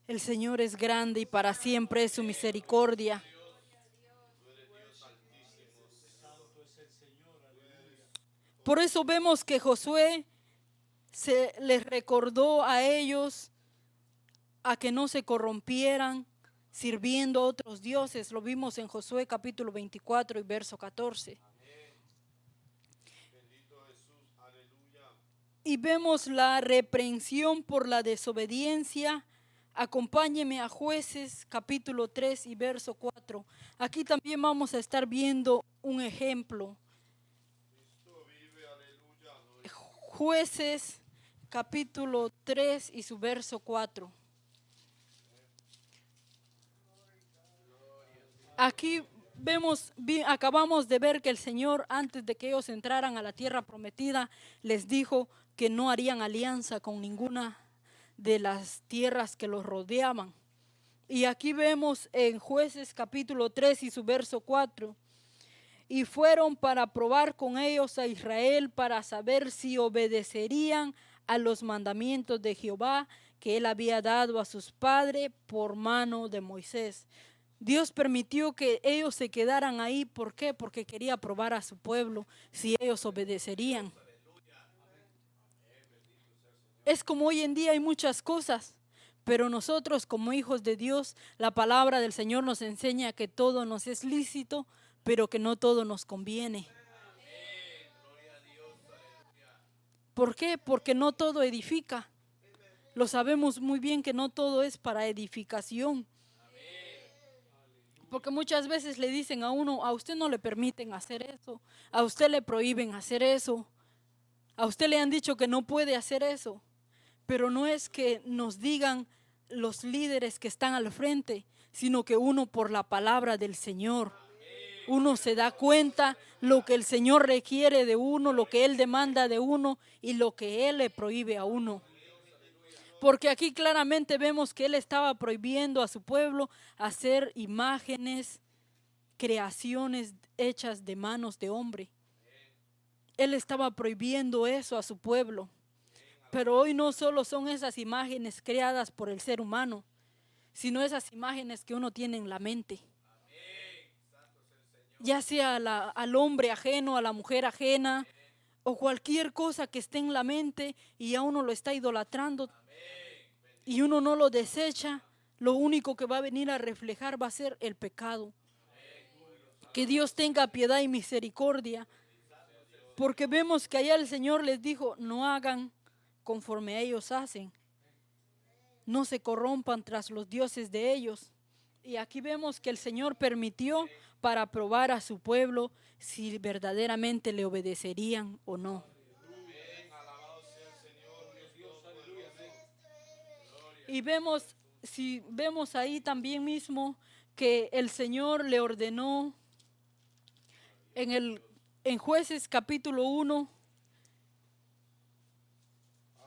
el Señor es grande y para siempre es su misericordia. Por eso vemos que Josué se les recordó a ellos a que no se corrompieran sirviendo a otros dioses. Lo vimos en Josué capítulo 24 y verso 14. Y vemos la reprensión por la desobediencia. Acompáñeme a Jueces capítulo 3 y verso 4. Aquí también vamos a estar viendo un ejemplo. Jueces capítulo 3 y su verso 4. Aquí acabamos de ver que el Señor, antes de que ellos entraran a la tierra prometida, les dijo que no harían alianza con ninguna de las tierras que los rodeaban. Y aquí vemos en Jueces capítulo 3 y su verso 4. Y fueron para probar con ellos a Israel para saber si obedecerían a los mandamientos de Jehová que él había dado a sus padres por mano de Moisés. Dios permitió que ellos se quedaran ahí. ¿Por qué? Porque quería probar a su pueblo si ellos obedecerían. Es como hoy en día hay muchas cosas, pero nosotros como hijos de Dios, la palabra del Señor nos enseña que todo nos es lícito, pero que no todo nos conviene. ¿Por qué? Porque no todo edifica. Lo sabemos muy bien que no todo es para edificación. Porque muchas veces le dicen a uno, a usted no le permiten hacer eso, a usted le prohíben hacer eso, a usted le han dicho que no puede hacer eso. Pero no es que nos digan los líderes que están al frente, sino que uno por la palabra del Señor, uno se da cuenta lo que el Señor requiere de uno, lo que Él demanda de uno y lo que Él le prohíbe a uno. Porque aquí claramente vemos que Él estaba prohibiendo a su pueblo hacer imágenes, creaciones hechas de manos de hombre. Él estaba prohibiendo eso a su pueblo. Pero hoy no solo son esas imágenes creadas por el ser humano, sino esas imágenes que uno tiene en la mente. Ya sea al hombre ajeno, a la mujer ajena, o cualquier cosa que esté en la mente y a uno lo está idolatrando y uno no lo desecha, lo único que va a venir a reflejar va a ser el pecado. Que Dios tenga piedad y misericordia, porque vemos que allá el Señor les dijo, no hagan conforme ellos hacen. No se corrompan tras los dioses de ellos. Y aquí vemos que el Señor permitió para probar a su pueblo si verdaderamente le obedecerían o no. Y vemos, si vemos ahí también mismo que el Señor le ordenó en Jueces capítulo 1,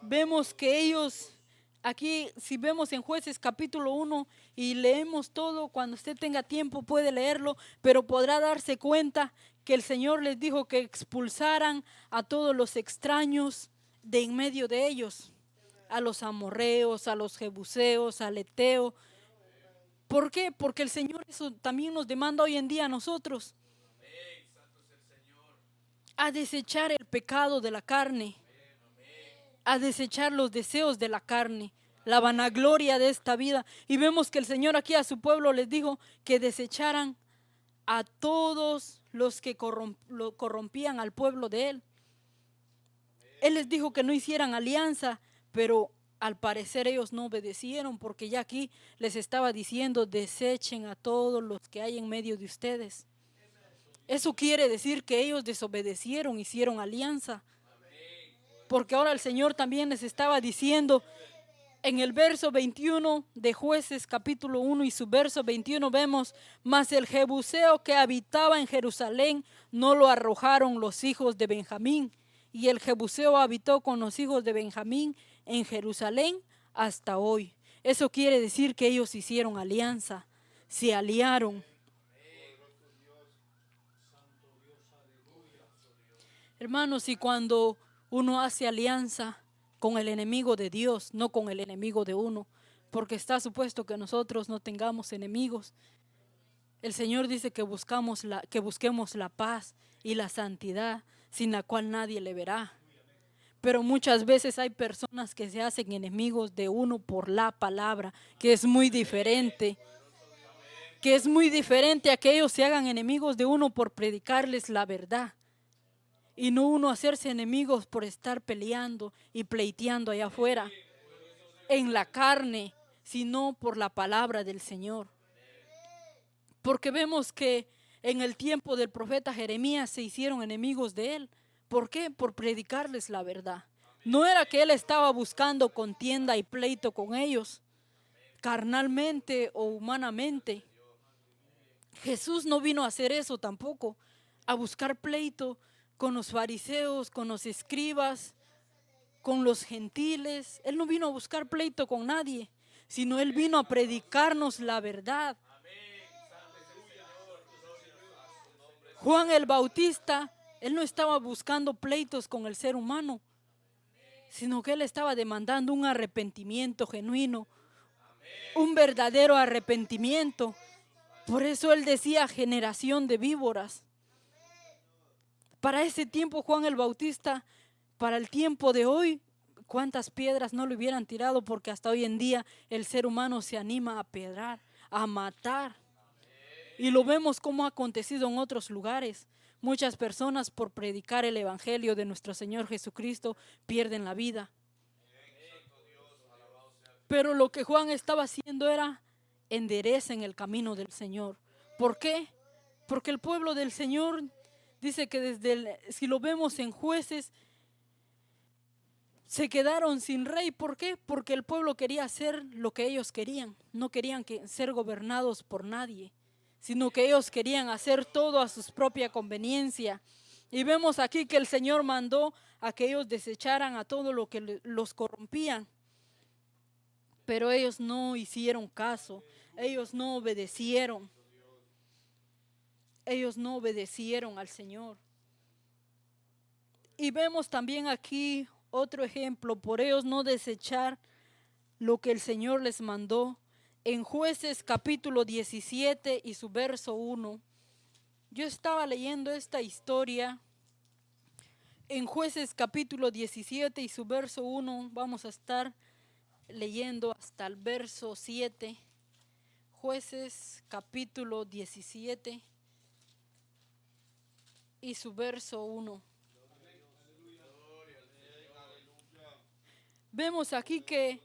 vemos que ellos, aquí si vemos en Jueces capítulo 1 y leemos todo, cuando usted tenga tiempo puede leerlo, pero podrá darse cuenta que el Señor les dijo que expulsaran a todos los extraños de en medio de ellos, a los amorreos, a los jebuseos, al eteo. ¿Por qué? Porque el Señor eso también nos demanda hoy en día a nosotros, a desechar el pecado de la carne, a desechar los deseos de la carne, la vanagloria de esta vida. Y vemos que el Señor aquí a su pueblo les dijo que desecharan a todos los que corrompían al pueblo de Él. Él les dijo que no hicieran alianza, pero al parecer ellos no obedecieron, porque ya aquí les estaba diciendo, desechen a todos los que hay en medio de ustedes. Eso quiere decir que ellos desobedecieron, hicieron alianza. Porque ahora el Señor también les estaba diciendo en el verso 21 de Jueces capítulo 1 y su verso 21 vemos, mas el jebuseo que habitaba en Jerusalén no lo arrojaron los hijos de Benjamín, y el jebuseo habitó con los hijos de Benjamín en Jerusalén hasta hoy. Eso quiere decir que ellos hicieron alianza, se aliaron. Hermanos, y cuando uno hace alianza con el enemigo de Dios, no con el enemigo de uno, porque está supuesto que nosotros no tengamos enemigos. El Señor dice que busquemos la paz y la santidad, sin la cual nadie le verá. Pero muchas veces hay personas que se hacen enemigos de uno por la palabra, que es muy diferente. Que es muy diferente a que ellos se hagan enemigos de uno por predicarles la verdad. Y no uno hacerse enemigos por estar peleando y pleiteando allá afuera, en la carne, sino por la palabra del Señor. Porque vemos que en el tiempo del profeta Jeremías se hicieron enemigos de él. ¿Por qué? Por predicarles la verdad. No era que él estaba buscando contienda y pleito con ellos, carnalmente o humanamente. Jesús no vino a hacer eso tampoco, a buscar pleito con los fariseos, con los escribas, con los gentiles. Él no vino a buscar pleito con nadie, sino Él vino a predicarnos la verdad. Juan el Bautista, él no estaba buscando pleitos con el ser humano, sino que Él estaba demandando un arrepentimiento genuino, un verdadero arrepentimiento. Por eso Él decía generación de víboras. Para ese tiempo Juan el Bautista, para el tiempo de hoy, cuántas piedras no le hubieran tirado, porque hasta hoy en día el ser humano se anima a pedrar, a matar. Y lo vemos como ha acontecido en otros lugares. Muchas personas por predicar el evangelio de nuestro Señor Jesucristo pierden la vida. Pero lo que Juan estaba haciendo era enderecen el camino del Señor. ¿Por qué? Porque el pueblo del Señor dice que si lo vemos en Jueces, se quedaron sin rey. ¿Por qué? Porque el pueblo quería hacer lo que ellos querían. No querían ser gobernados por nadie, sino que ellos querían hacer todo a su propia conveniencia. Y vemos aquí que el Señor mandó a que ellos desecharan a todo lo que los corrompían. Pero ellos no hicieron caso, ellos no obedecieron. Ellos no obedecieron al Señor. Y vemos también aquí otro ejemplo, por ellos no desechar lo que el Señor les mandó. En Jueces capítulo 17 y su verso 1. Yo estaba leyendo esta historia. En Jueces capítulo 17 y su verso 1 vamos a estar leyendo hasta el verso 7. Jueces capítulo 17 y su verso 1. Vemos aquí que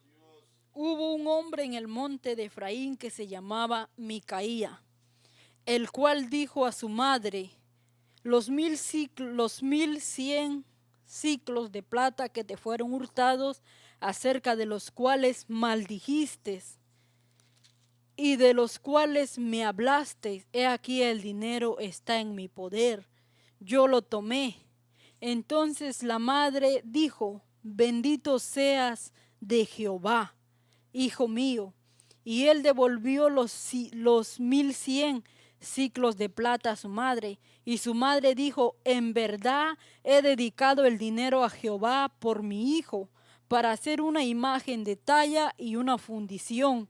hubo un hombre en el monte de Efraín que se llamaba Micaía, el cual dijo a su madre: los 1100 siclos de plata que te fueron hurtados, acerca de los cuales maldijiste y de los cuales me hablaste, he aquí el dinero está en mi poder, yo lo tomé. Entonces la madre dijo: bendito seas de Jehová, hijo mío. Y él devolvió los 1100 siclos de plata a su madre. Y su madre dijo: en verdad he dedicado el dinero a Jehová por mi hijo, para hacer una imagen de talla y una fundición.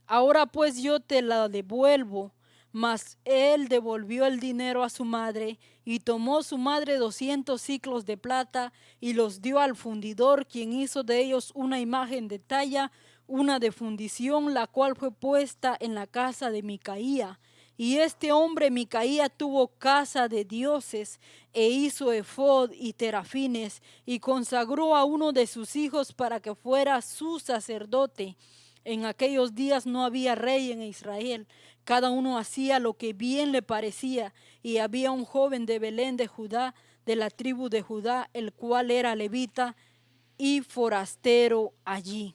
Ahora pues yo te la devuelvo. Mas él devolvió el dinero a su madre, y tomó su madre 200 siclos de plata y los dio al fundidor, quien hizo de ellos una imagen de talla, una de fundición, la cual fue puesta en la casa de Micaía. Y este hombre Micaía tuvo casa de dioses, e hizo efod y terafines, y consagró a uno de sus hijos para que fuera su sacerdote. En aquellos días no había rey en Israel, cada uno hacía lo que bien le parecía, y había un joven de Belén de Judá, de la tribu de Judá, el cual era levita y forastero allí.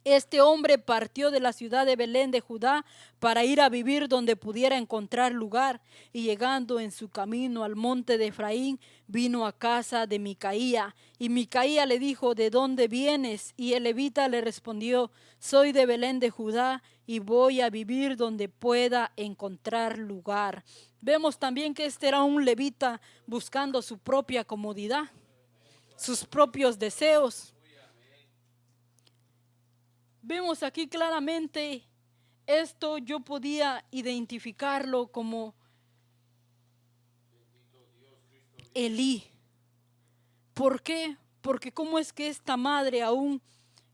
Este hombre partió de la ciudad de Belén de Judá para ir a vivir donde pudiera encontrar lugar, y llegando en su camino al monte de Efraín, vino a casa de Micaía. Y Micaía le dijo: ¿de dónde vienes? Y el levita le respondió: soy de Belén de Judá y voy a vivir donde pueda encontrar lugar. Vemos también que este era un levita buscando su propia comodidad, sus propios deseos. Vemos aquí claramente esto, yo podía identificarlo como Elí. ¿Por qué? Porque cómo es que esta madre, aún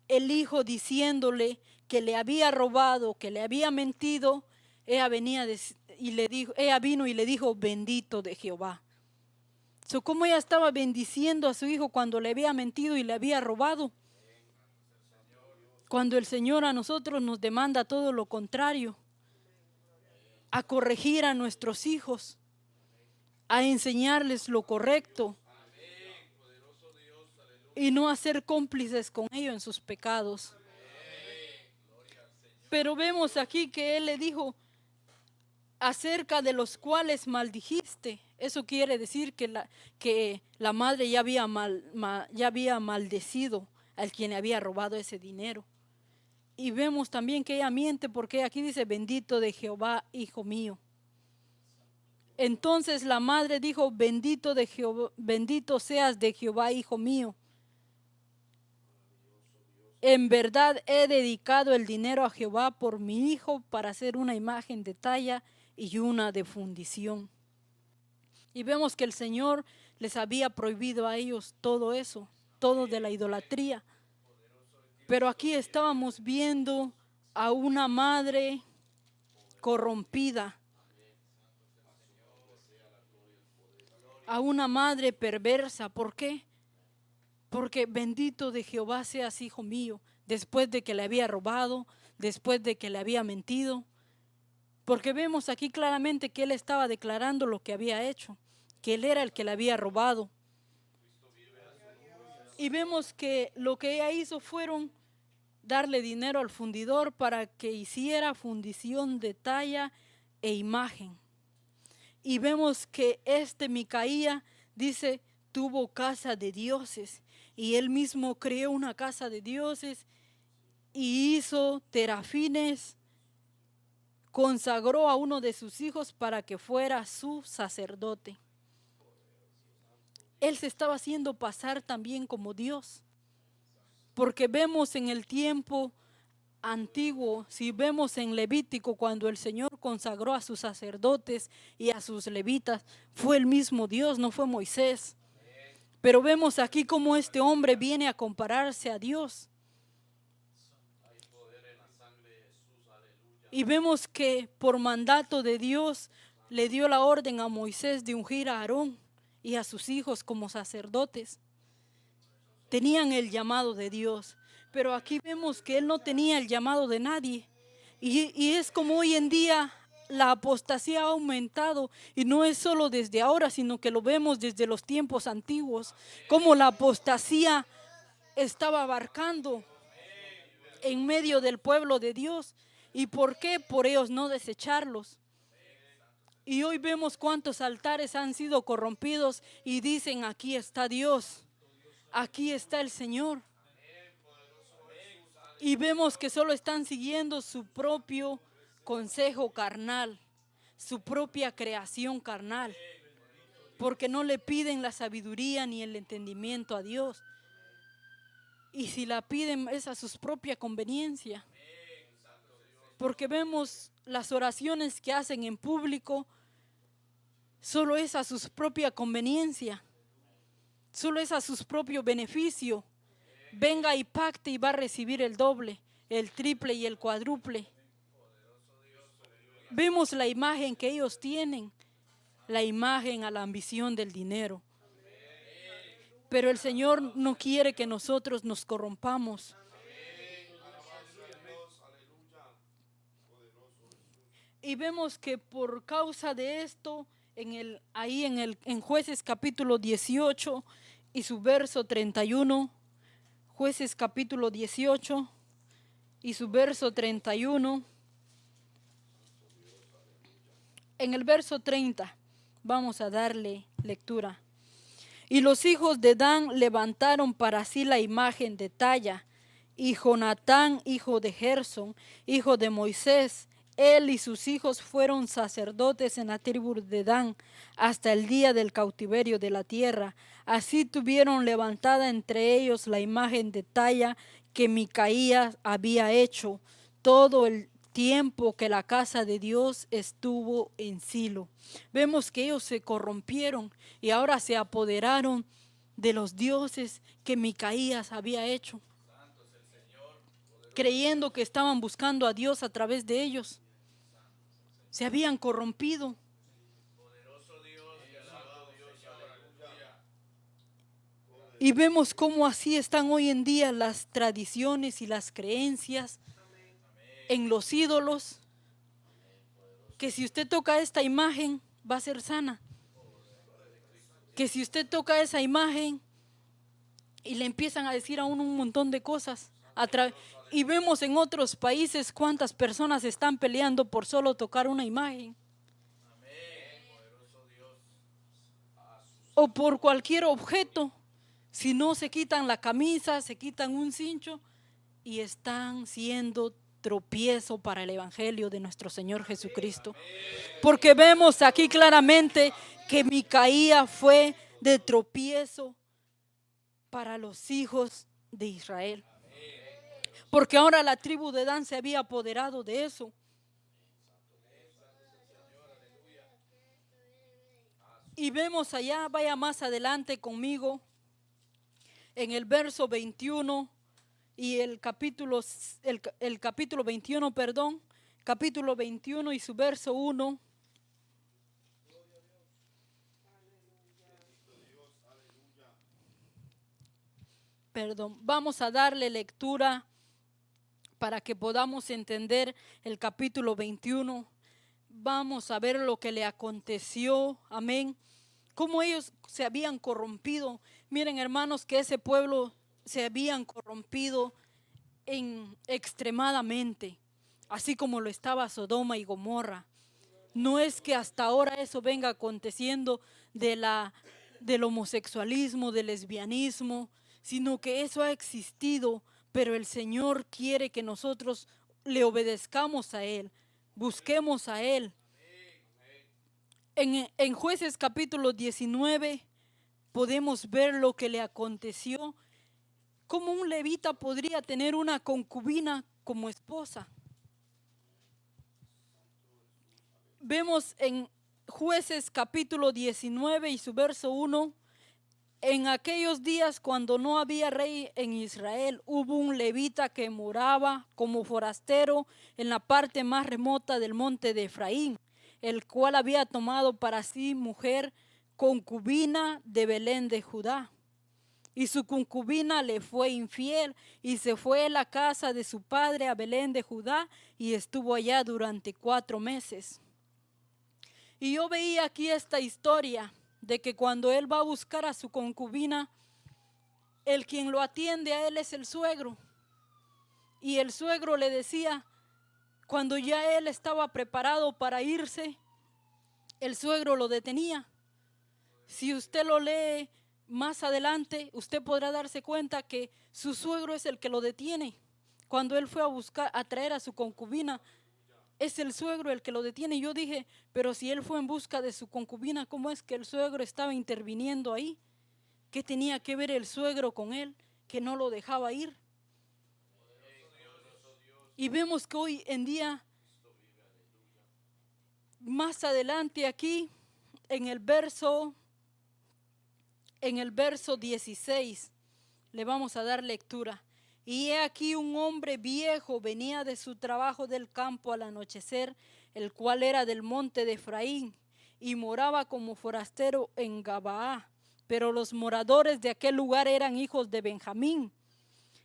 el hijo diciéndole que le había robado, que le había mentido, ella vino y le dijo: bendito de Jehová. ¿Cómo ella estaba bendiciendo a su hijo cuando le había mentido y le había robado? Cuando el Señor a nosotros nos demanda todo lo contrario, a corregir a nuestros hijos, a enseñarles lo correcto y no a ser cómplices con ellos en sus pecados. Pero vemos aquí que Él le dijo: acerca de los cuales maldijiste. Eso quiere decir que la madre ya había maldecido al quien le había robado ese dinero. Y vemos también que ella miente, porque aquí dice: bendito de Jehová, hijo mío. Entonces la madre dijo: bendito seas de Jehová, hijo mío. en verdad he dedicado el dinero a Jehová por mi hijo para hacer una imagen de talla y una de fundición. Y vemos que el Señor les había prohibido a ellos todo eso, todo de la idolatría. Pero aquí estábamos viendo a una madre corrompida, a una madre perversa. ¿Por qué? Porque bendito de Jehová seas, hijo mío, después de que le había robado, después de que le había mentido. Porque vemos aquí claramente que él estaba declarando lo que había hecho, que él era el que le había robado. Y vemos que lo que ella hizo fueron darle dinero al fundidor para que hiciera fundición de talla e imagen. Y vemos que Micaía dice, tuvo casa de dioses, y él mismo creó una casa de dioses y hizo terafines, consagró a uno de sus hijos para que fuera su sacerdote. Él se estaba haciendo pasar también como Dios, porque vemos en el tiempo antiguo, si vemos en Levítico, cuando el Señor consagró a sus sacerdotes y a sus levitas, fue el mismo Dios, no fue Moisés. Pero vemos aquí cómo este hombre viene a compararse a Dios. Y vemos que por mandato de Dios le dio la orden a Moisés de ungir a Aarón y a sus hijos como sacerdotes. Tenían el llamado de Dios, pero aquí vemos que él no tenía el llamado de nadie. Y es como hoy en día la apostasía ha aumentado, y no es solo desde ahora, sino que lo vemos desde los tiempos antiguos, como la apostasía estaba abarcando en medio del pueblo de Dios. ¿Y por qué? Por ellos no desecharlos. Y hoy vemos cuántos altares han sido corrompidos y dicen, aquí está Dios, aquí está el Señor. Y vemos que solo están siguiendo su propio consejo carnal, su propia creación carnal, porque no le piden la sabiduría ni el entendimiento a Dios. Y si la piden es a su propia conveniencia. Porque vemos las oraciones que hacen en público, solo es a su propia conveniencia, solo es a su propio beneficio. Venga y pacte y va a recibir el doble, el triple y el cuádruple. Vemos la imagen que ellos tienen, la imagen a la ambición del dinero. Pero el Señor no quiere que nosotros nos corrompamos. Y vemos que por causa de esto, en Jueces capítulo 18 y su verso 31, Jueces capítulo 18 y su verso 31, en el verso 30, vamos a darle lectura. Y los hijos de Dan levantaron para sí la imagen de talla, y Jonatán, hijo de Gersón, hijo de Moisés, él y sus hijos fueron sacerdotes en la tribu de Dan hasta el día del cautiverio de la tierra. Así tuvieron levantada entre ellos la imagen de talla que Micaías había hecho todo el tiempo que la casa de Dios estuvo en Silo. Vemos que ellos se corrompieron y ahora se apoderaron de los dioses que Micaías había hecho, creyendo que estaban buscando a Dios a través de ellos. Se habían corrompido. Y vemos cómo así están hoy en día las tradiciones y las creencias en los ídolos, que si usted toca esta imagen va a ser sana, que si usted toca esa imagen, y le empiezan a decir a uno un montón de cosas. Y vemos en otros países cuántas personas están peleando por solo tocar una imagen. O por cualquier objeto. Si no, se quitan la camisa, se quitan un cincho y están siendo tropiezo para el evangelio de nuestro Señor Jesucristo. Porque vemos aquí claramente que Micaía fue de tropiezo para los hijos de Israel. porque ahora la tribu de Dan se había apoderado de eso. Y vemos allá, vaya más adelante conmigo, en el verso 21 y el capítulo 21, perdón, capítulo 21 y su verso 1. Perdón, vamos a darle lectura para que podamos entender el capítulo 21. Vamos a ver lo que le aconteció, amén, cómo ellos se habían corrompido. Miren, hermanos, que ese pueblo se habían corrompido extremadamente, así como lo estaba Sodoma y Gomorra. No es que hasta ahora eso venga aconteciendo del homosexualismo, del lesbianismo, sino que eso ha existido, pero el Señor quiere que nosotros le obedezcamos a Él, busquemos a Él. En Jueces capítulo 19 podemos ver lo que le aconteció, cómo un levita podría tener una concubina como esposa. Vemos en Jueces capítulo 19 y su verso 1, en aquellos días cuando no había rey en Israel, hubo un levita que moraba como forastero en la parte más remota del monte de Efraín, el cual había tomado para sí mujer concubina de Belén de Judá. Y su concubina le fue infiel y se fue a la casa de su padre a Belén de Judá y estuvo allá durante 4 meses. Y yo veía aquí esta historia de que cuando él va a buscar a su concubina, el quien lo atiende a él es el suegro. Y el suegro le decía, cuando ya él estaba preparado para irse, el suegro lo detenía. Si usted lo lee más adelante, usted podrá darse cuenta que su suegro es el que lo detiene. Cuando él fue a buscar, a traer a su concubina, es el suegro el que lo detiene. Yo dije, pero si él fue en busca de su concubina, ¿cómo es que el suegro estaba interviniendo ahí? ¿Qué tenía que ver el suegro con él, que no lo dejaba ir? Y vemos que hoy en día, más adelante aquí, en el verso 16, le vamos a dar lectura. Y he aquí un hombre viejo venía de su trabajo del campo al anochecer, el cual era del monte de Efraín, y moraba como forastero en Gabaá. Pero los moradores de aquel lugar eran hijos de Benjamín.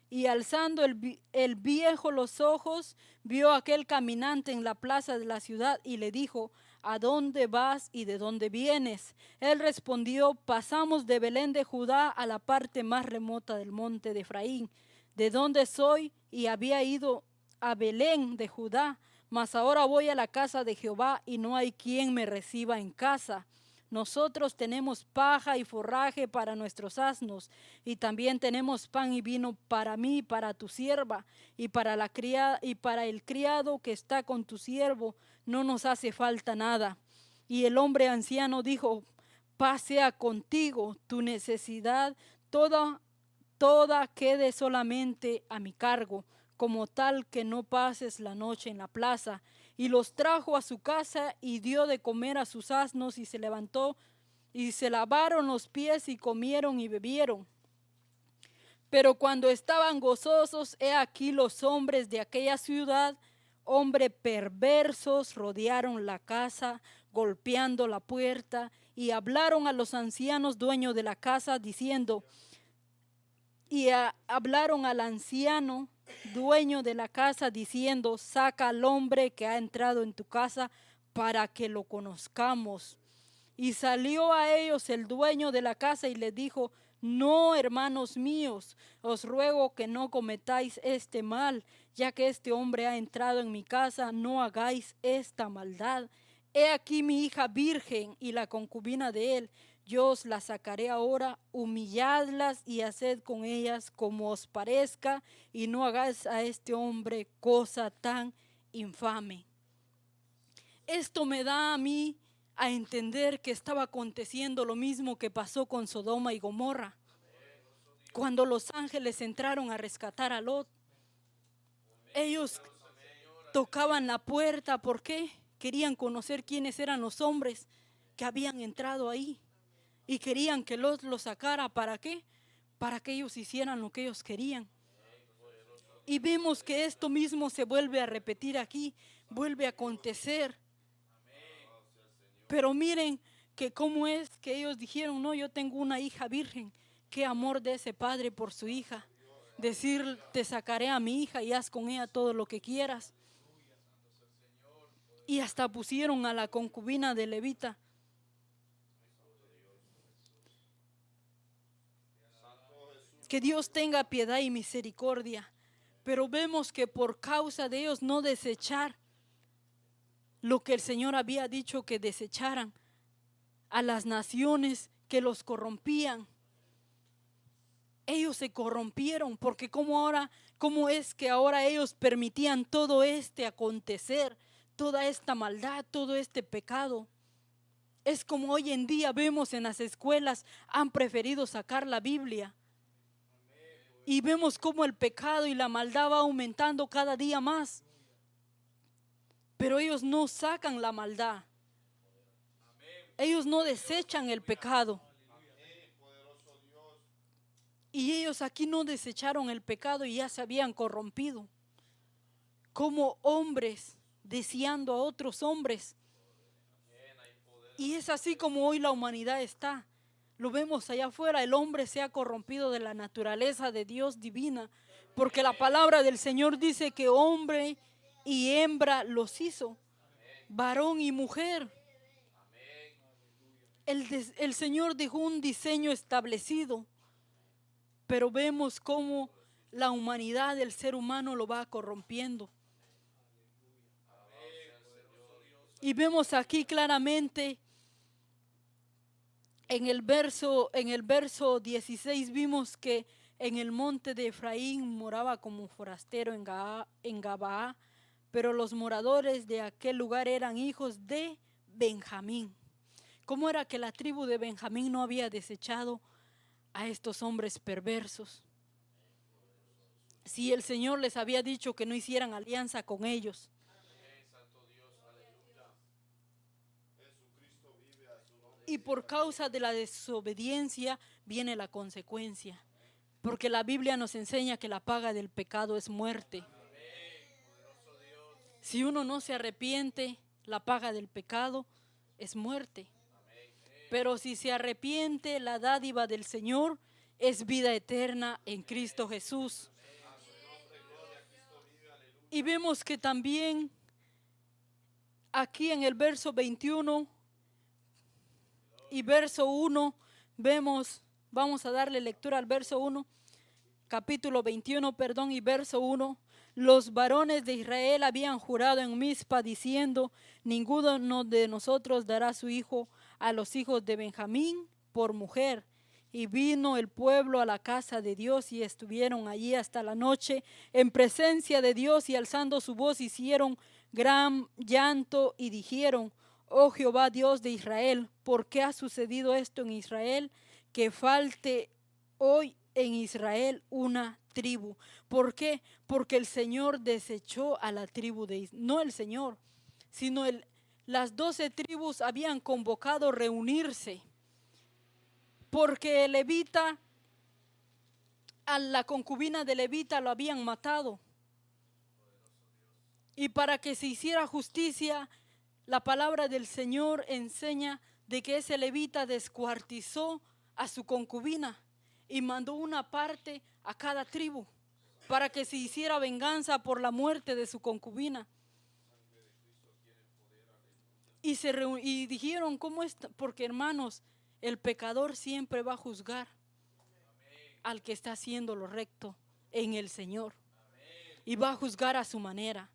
Y alzando el viejo los ojos, vio a aquel caminante en la plaza de la ciudad y le dijo, ¿a dónde vas y de dónde vienes? Él respondió, pasamos de Belén de Judá a la parte más remota del monte de Efraín, de donde soy, y había ido a Belén de Judá, mas ahora voy a la casa de Jehová y no hay quien me reciba en casa. Nosotros tenemos paja y forraje para nuestros asnos, y también tenemos pan y vino para mí, para tu sierva, y para la criada, y para el criado que está con tu siervo, no nos hace falta nada. Y el hombre anciano dijo, paz sea contigo, tu necesidad toda quede solamente a mi cargo, como tal que no pases la noche en la plaza. Y los trajo a su casa y dio de comer a sus asnos y se levantó y se lavaron los pies y comieron y bebieron. Pero cuando estaban gozosos, he aquí los hombres de aquella ciudad, hombres perversos, rodearon la casa, golpeando la puerta, y hablaron a los ancianos dueños de la casa, diciendo, hablaron al anciano dueño de la casa diciendo, saca al hombre que ha entrado en tu casa para que lo conozcamos. Y salió a ellos el dueño de la casa y les dijo, no, hermanos míos, os ruego que no cometáis este mal, ya que este hombre ha entrado en mi casa, no hagáis esta maldad. He aquí mi hija virgen y la concubina de él. Yo os la sacaré ahora, humilladlas y haced con ellas como os parezca, y no hagáis a este hombre cosa tan infame. Esto me da a mí a entender que estaba aconteciendo lo mismo que pasó con Sodoma y Gomorra, cuando los ángeles entraron a rescatar a Lot. Ellos tocaban la puerta. ¿Por qué? Querían conocer quiénes eran los hombres que habían entrado ahí. Y querían que los sacara. ¿Para qué? Para que ellos hicieran lo que ellos querían. Y vemos que esto mismo se vuelve a repetir aquí. Vuelve a acontecer. Pero miren que cómo es que ellos dijeron, no, yo tengo una hija virgen. Qué amor de ese padre por su hija. Decir, te sacaré a mi hija y haz con ella todo lo que quieras. Y hasta pusieron a la concubina de Levita. Que Dios tenga piedad y misericordia. Pero vemos que por causa de ellos no desechar lo que el Señor había dicho que desecharan, a las naciones que los corrompían. Ellos se corrompieron porque cómo es que ahora ellos permitían todo este acontecer, toda esta maldad, todo este pecado. Es como hoy en día vemos en las escuelas han preferido sacar la Biblia. Y vemos cómo el pecado y la maldad va aumentando cada día más. Pero ellos no sacan la maldad. Ellos no desechan el pecado. Y ellos aquí no desecharon el pecado y ya se habían corrompido. Como hombres deseando a otros hombres. Y es así como hoy la humanidad está. Lo vemos allá afuera, el hombre se ha corrompido de la naturaleza de Dios divina, porque la palabra del Señor dice que hombre y hembra los hizo, varón y mujer. El Señor dejó un diseño establecido, pero vemos cómo la humanidad, el ser humano lo va corrompiendo. Y vemos aquí claramente en el verso 16 vimos que en el monte de Efraín moraba como forastero en Gabaa, pero los moradores de aquel lugar eran hijos de Benjamín. ¿Cómo era que la tribu de Benjamín no había desechado a estos hombres perversos? Si el Señor les había dicho que no hicieran alianza con ellos. Y por causa de la desobediencia viene la consecuencia. Porque la Biblia nos enseña que la paga del pecado es muerte. Si uno no se arrepiente, la paga del pecado es muerte. Pero si se arrepiente, la dádiva del Señor es vida eterna en Cristo Jesús. Y vemos que también aquí en el verso 21 y verso 1 vamos a darle lectura al verso 1, capítulo 21, y verso 1. Los varones de Israel habían jurado en Mizpa diciendo, ninguno de nosotros dará su hijo a los hijos de Benjamín por mujer. Y vino el pueblo a la casa de Dios y estuvieron allí hasta la noche en presencia de Dios, y alzando su voz hicieron gran llanto y dijeron, oh Jehová Dios de Israel, ¿por qué ha sucedido esto en Israel? Que falte hoy en Israel una tribu. ¿Por qué? Porque el Señor desechó a la tribu de Israel. No el Señor, sino las 12 tribus habían convocado reunirse. Porque Levita, a la concubina de Levita lo habían matado. Y para que se hiciera justicia, la palabra del Señor enseña de que ese levita descuartizó a su concubina y mandó una parte a cada tribu para que se hiciera venganza por la muerte de su concubina. Y dijeron, ¿cómo está? Porque hermanos, el pecador siempre va a juzgar al que está haciendo lo recto en el Señor. Y va a juzgar a su manera.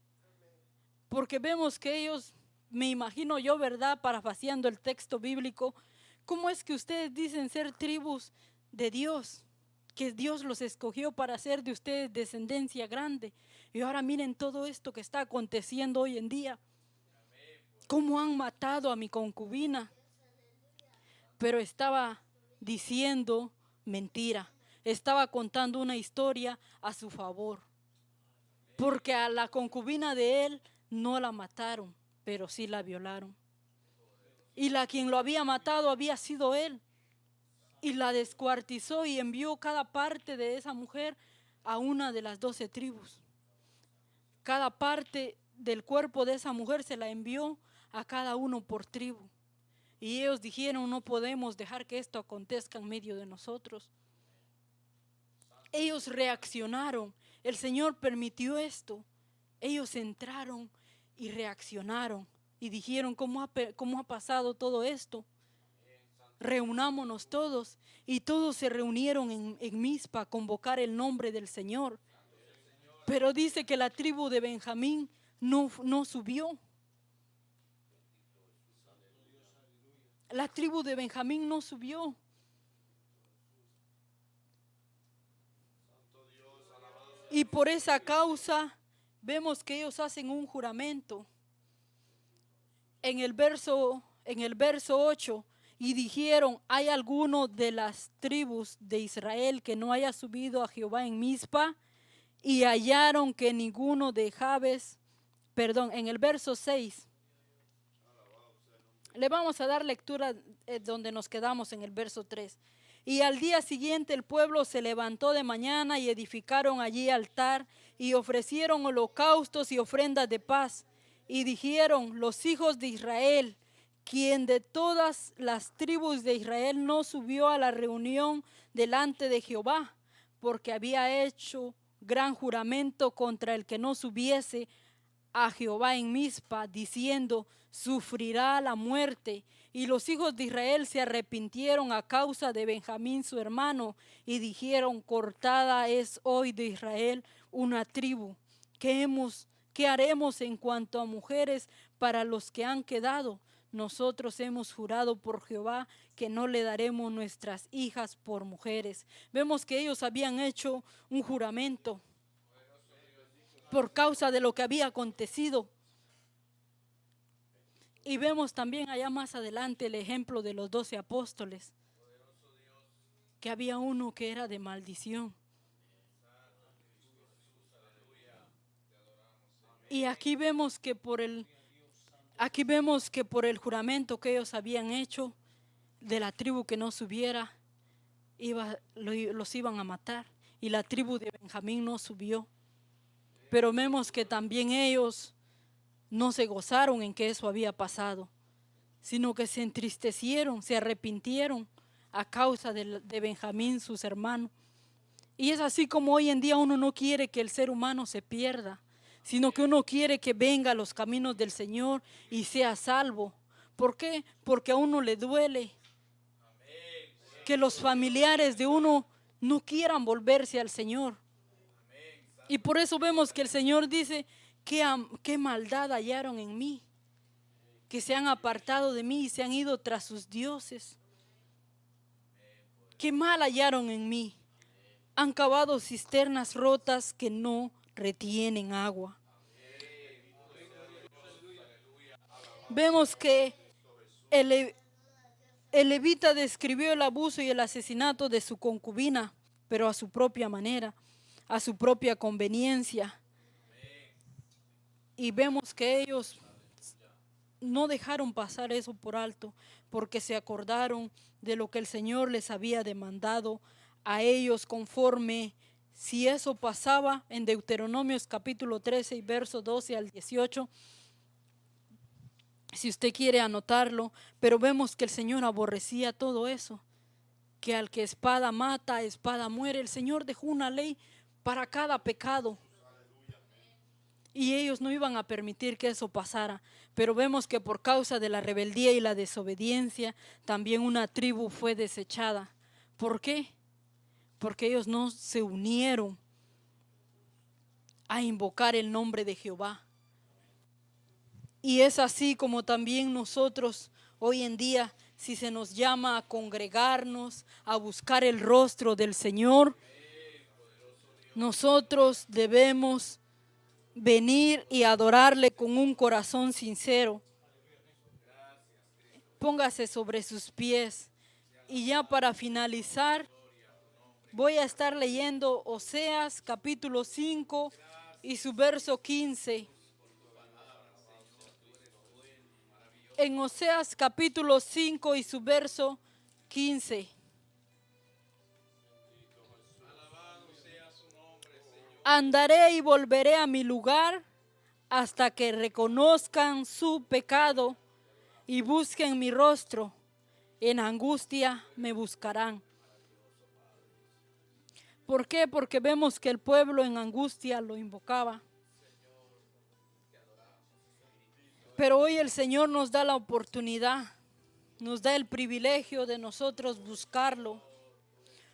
Porque vemos que ellos, me imagino yo, ¿verdad? Parafaseando el texto bíblico, ¿cómo es que ustedes dicen ser tribus de Dios? Que Dios los escogió para hacer de ustedes descendencia grande. Y ahora miren todo esto que está aconteciendo hoy en día. ¿Cómo han matado a mi concubina? Pero estaba diciendo mentira. Estaba contando una historia a su favor. porque a la concubina de él no la mataron, pero sí la violaron. Y la quien lo había matado había sido él. Y la descuartizó y envió cada parte de esa mujer a una de las 12 tribus. Cada parte del cuerpo de esa mujer se la envió a cada uno por tribu. Y ellos dijeron, no podemos dejar que esto acontezca en medio de nosotros. Ellos reaccionaron. El Señor permitió esto. Ellos entraron y reaccionaron y dijeron, ¿cómo ha pasado todo esto? Reunámonos todos. Y todos se reunieron en Mizpa a convocar el nombre del Señor. Pero dice que la tribu de Benjamín no subió. La tribu de Benjamín no subió. Y por esa causa vemos que ellos hacen un juramento. En el verso 8, y dijeron, ¿hay alguno de las tribus de Israel que no haya subido a Jehová en Mizpa? Y hallaron que ninguno de Jabes, en el verso 6. Le vamos a dar lectura donde nos quedamos en el verso 3. Y al día siguiente el pueblo se levantó de mañana y edificaron allí altar y ofrecieron holocaustos y ofrendas de paz. Y dijeron los hijos de Israel, quien de todas las tribus de Israel no subió a la reunión delante de Jehová, porque había hecho gran juramento contra el que no subiese a Jehová en Mizpa, diciendo, sufrirá la muerte. Y los hijos de Israel se arrepintieron a causa de Benjamín su hermano, y dijeron, cortada es hoy de Israel una tribu. ¿Qué haremos en cuanto a mujeres para los que han quedado? Nosotros hemos jurado por Jehová que no le daremos nuestras hijas por mujeres. Vemos que ellos habían hecho un juramento por causa de lo que había acontecido. Y vemos también allá más adelante el ejemplo de los 12 apóstoles, que había uno que era de maldición. Y aquí vemos que por el juramento que ellos habían hecho de la tribu que no subiera, los iban a matar. Y la tribu de Benjamín no subió. Pero vemos que también ellos no se gozaron en que eso había pasado, sino que se entristecieron, se arrepintieron a causa de Benjamín, sus hermanos. Y es así como hoy en día uno no quiere que el ser humano se pierda, sino que uno quiere que venga a los caminos del Señor y sea salvo. ¿Por qué? Porque a uno le duele que los familiares de uno no quieran volverse al Señor. Y por eso vemos que el Señor dice, qué maldad hallaron en mí, que se han apartado de mí y se han ido tras sus dioses. Qué mal hallaron en mí. Han cavado cisternas rotas que no retienen agua. Vemos que el levita describió el abuso y el asesinato de su concubina, pero a su propia manera, a su propia conveniencia. Y vemos que ellos no dejaron pasar eso por alto, porque se acordaron de lo que el Señor les había demandado a ellos conforme, si eso pasaba en Deuteronomios capítulo 13 y verso 12 al 18, si usted quiere anotarlo, pero vemos que el Señor aborrecía todo eso, que al que espada mata, espada muere. El Señor dejó una ley para cada pecado. Y ellos no iban a permitir que eso pasara. Pero vemos que por causa de la rebeldía y la desobediencia, también una tribu fue desechada. ¿Por qué? Porque ellos no se unieron a invocar el nombre de Jehová. Y es así como también nosotros hoy en día, si se nos llama a congregarnos, a buscar el rostro del Señor, nosotros debemos venir y adorarle con un corazón sincero. Póngase sobre sus pies. Y ya para finalizar, voy a estar leyendo Oseas capítulo 5 y su verso 15. En Oseas capítulo 5 y su verso 15. Andaré y volveré a mi lugar hasta que reconozcan su pecado y busquen mi rostro. En angustia me buscarán. ¿Por qué? Porque vemos que el pueblo en angustia lo invocaba. Pero hoy el Señor nos da la oportunidad, nos da el privilegio de nosotros buscarlo.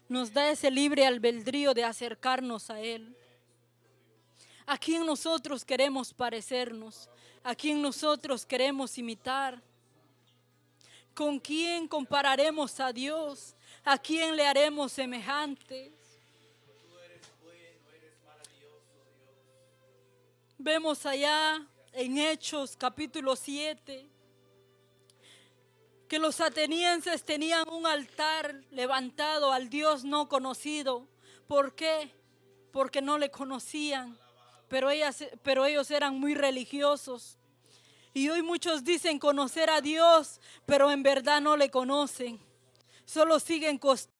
Nos da ese libre albedrío de acercarnos a Él. ¿A quién nosotros queremos parecernos? ¿A quién nosotros queremos imitar? ¿Con quién compararemos a Dios? ¿A quién le haremos semejantes? Vemos allá en Hechos capítulo 7 que los atenienses tenían un altar levantado al Dios no conocido. ¿Por qué? Porque no le conocían, pero ellos eran muy religiosos. Y hoy muchos dicen conocer a Dios, pero en verdad no le conocen. Solo siguen costumbres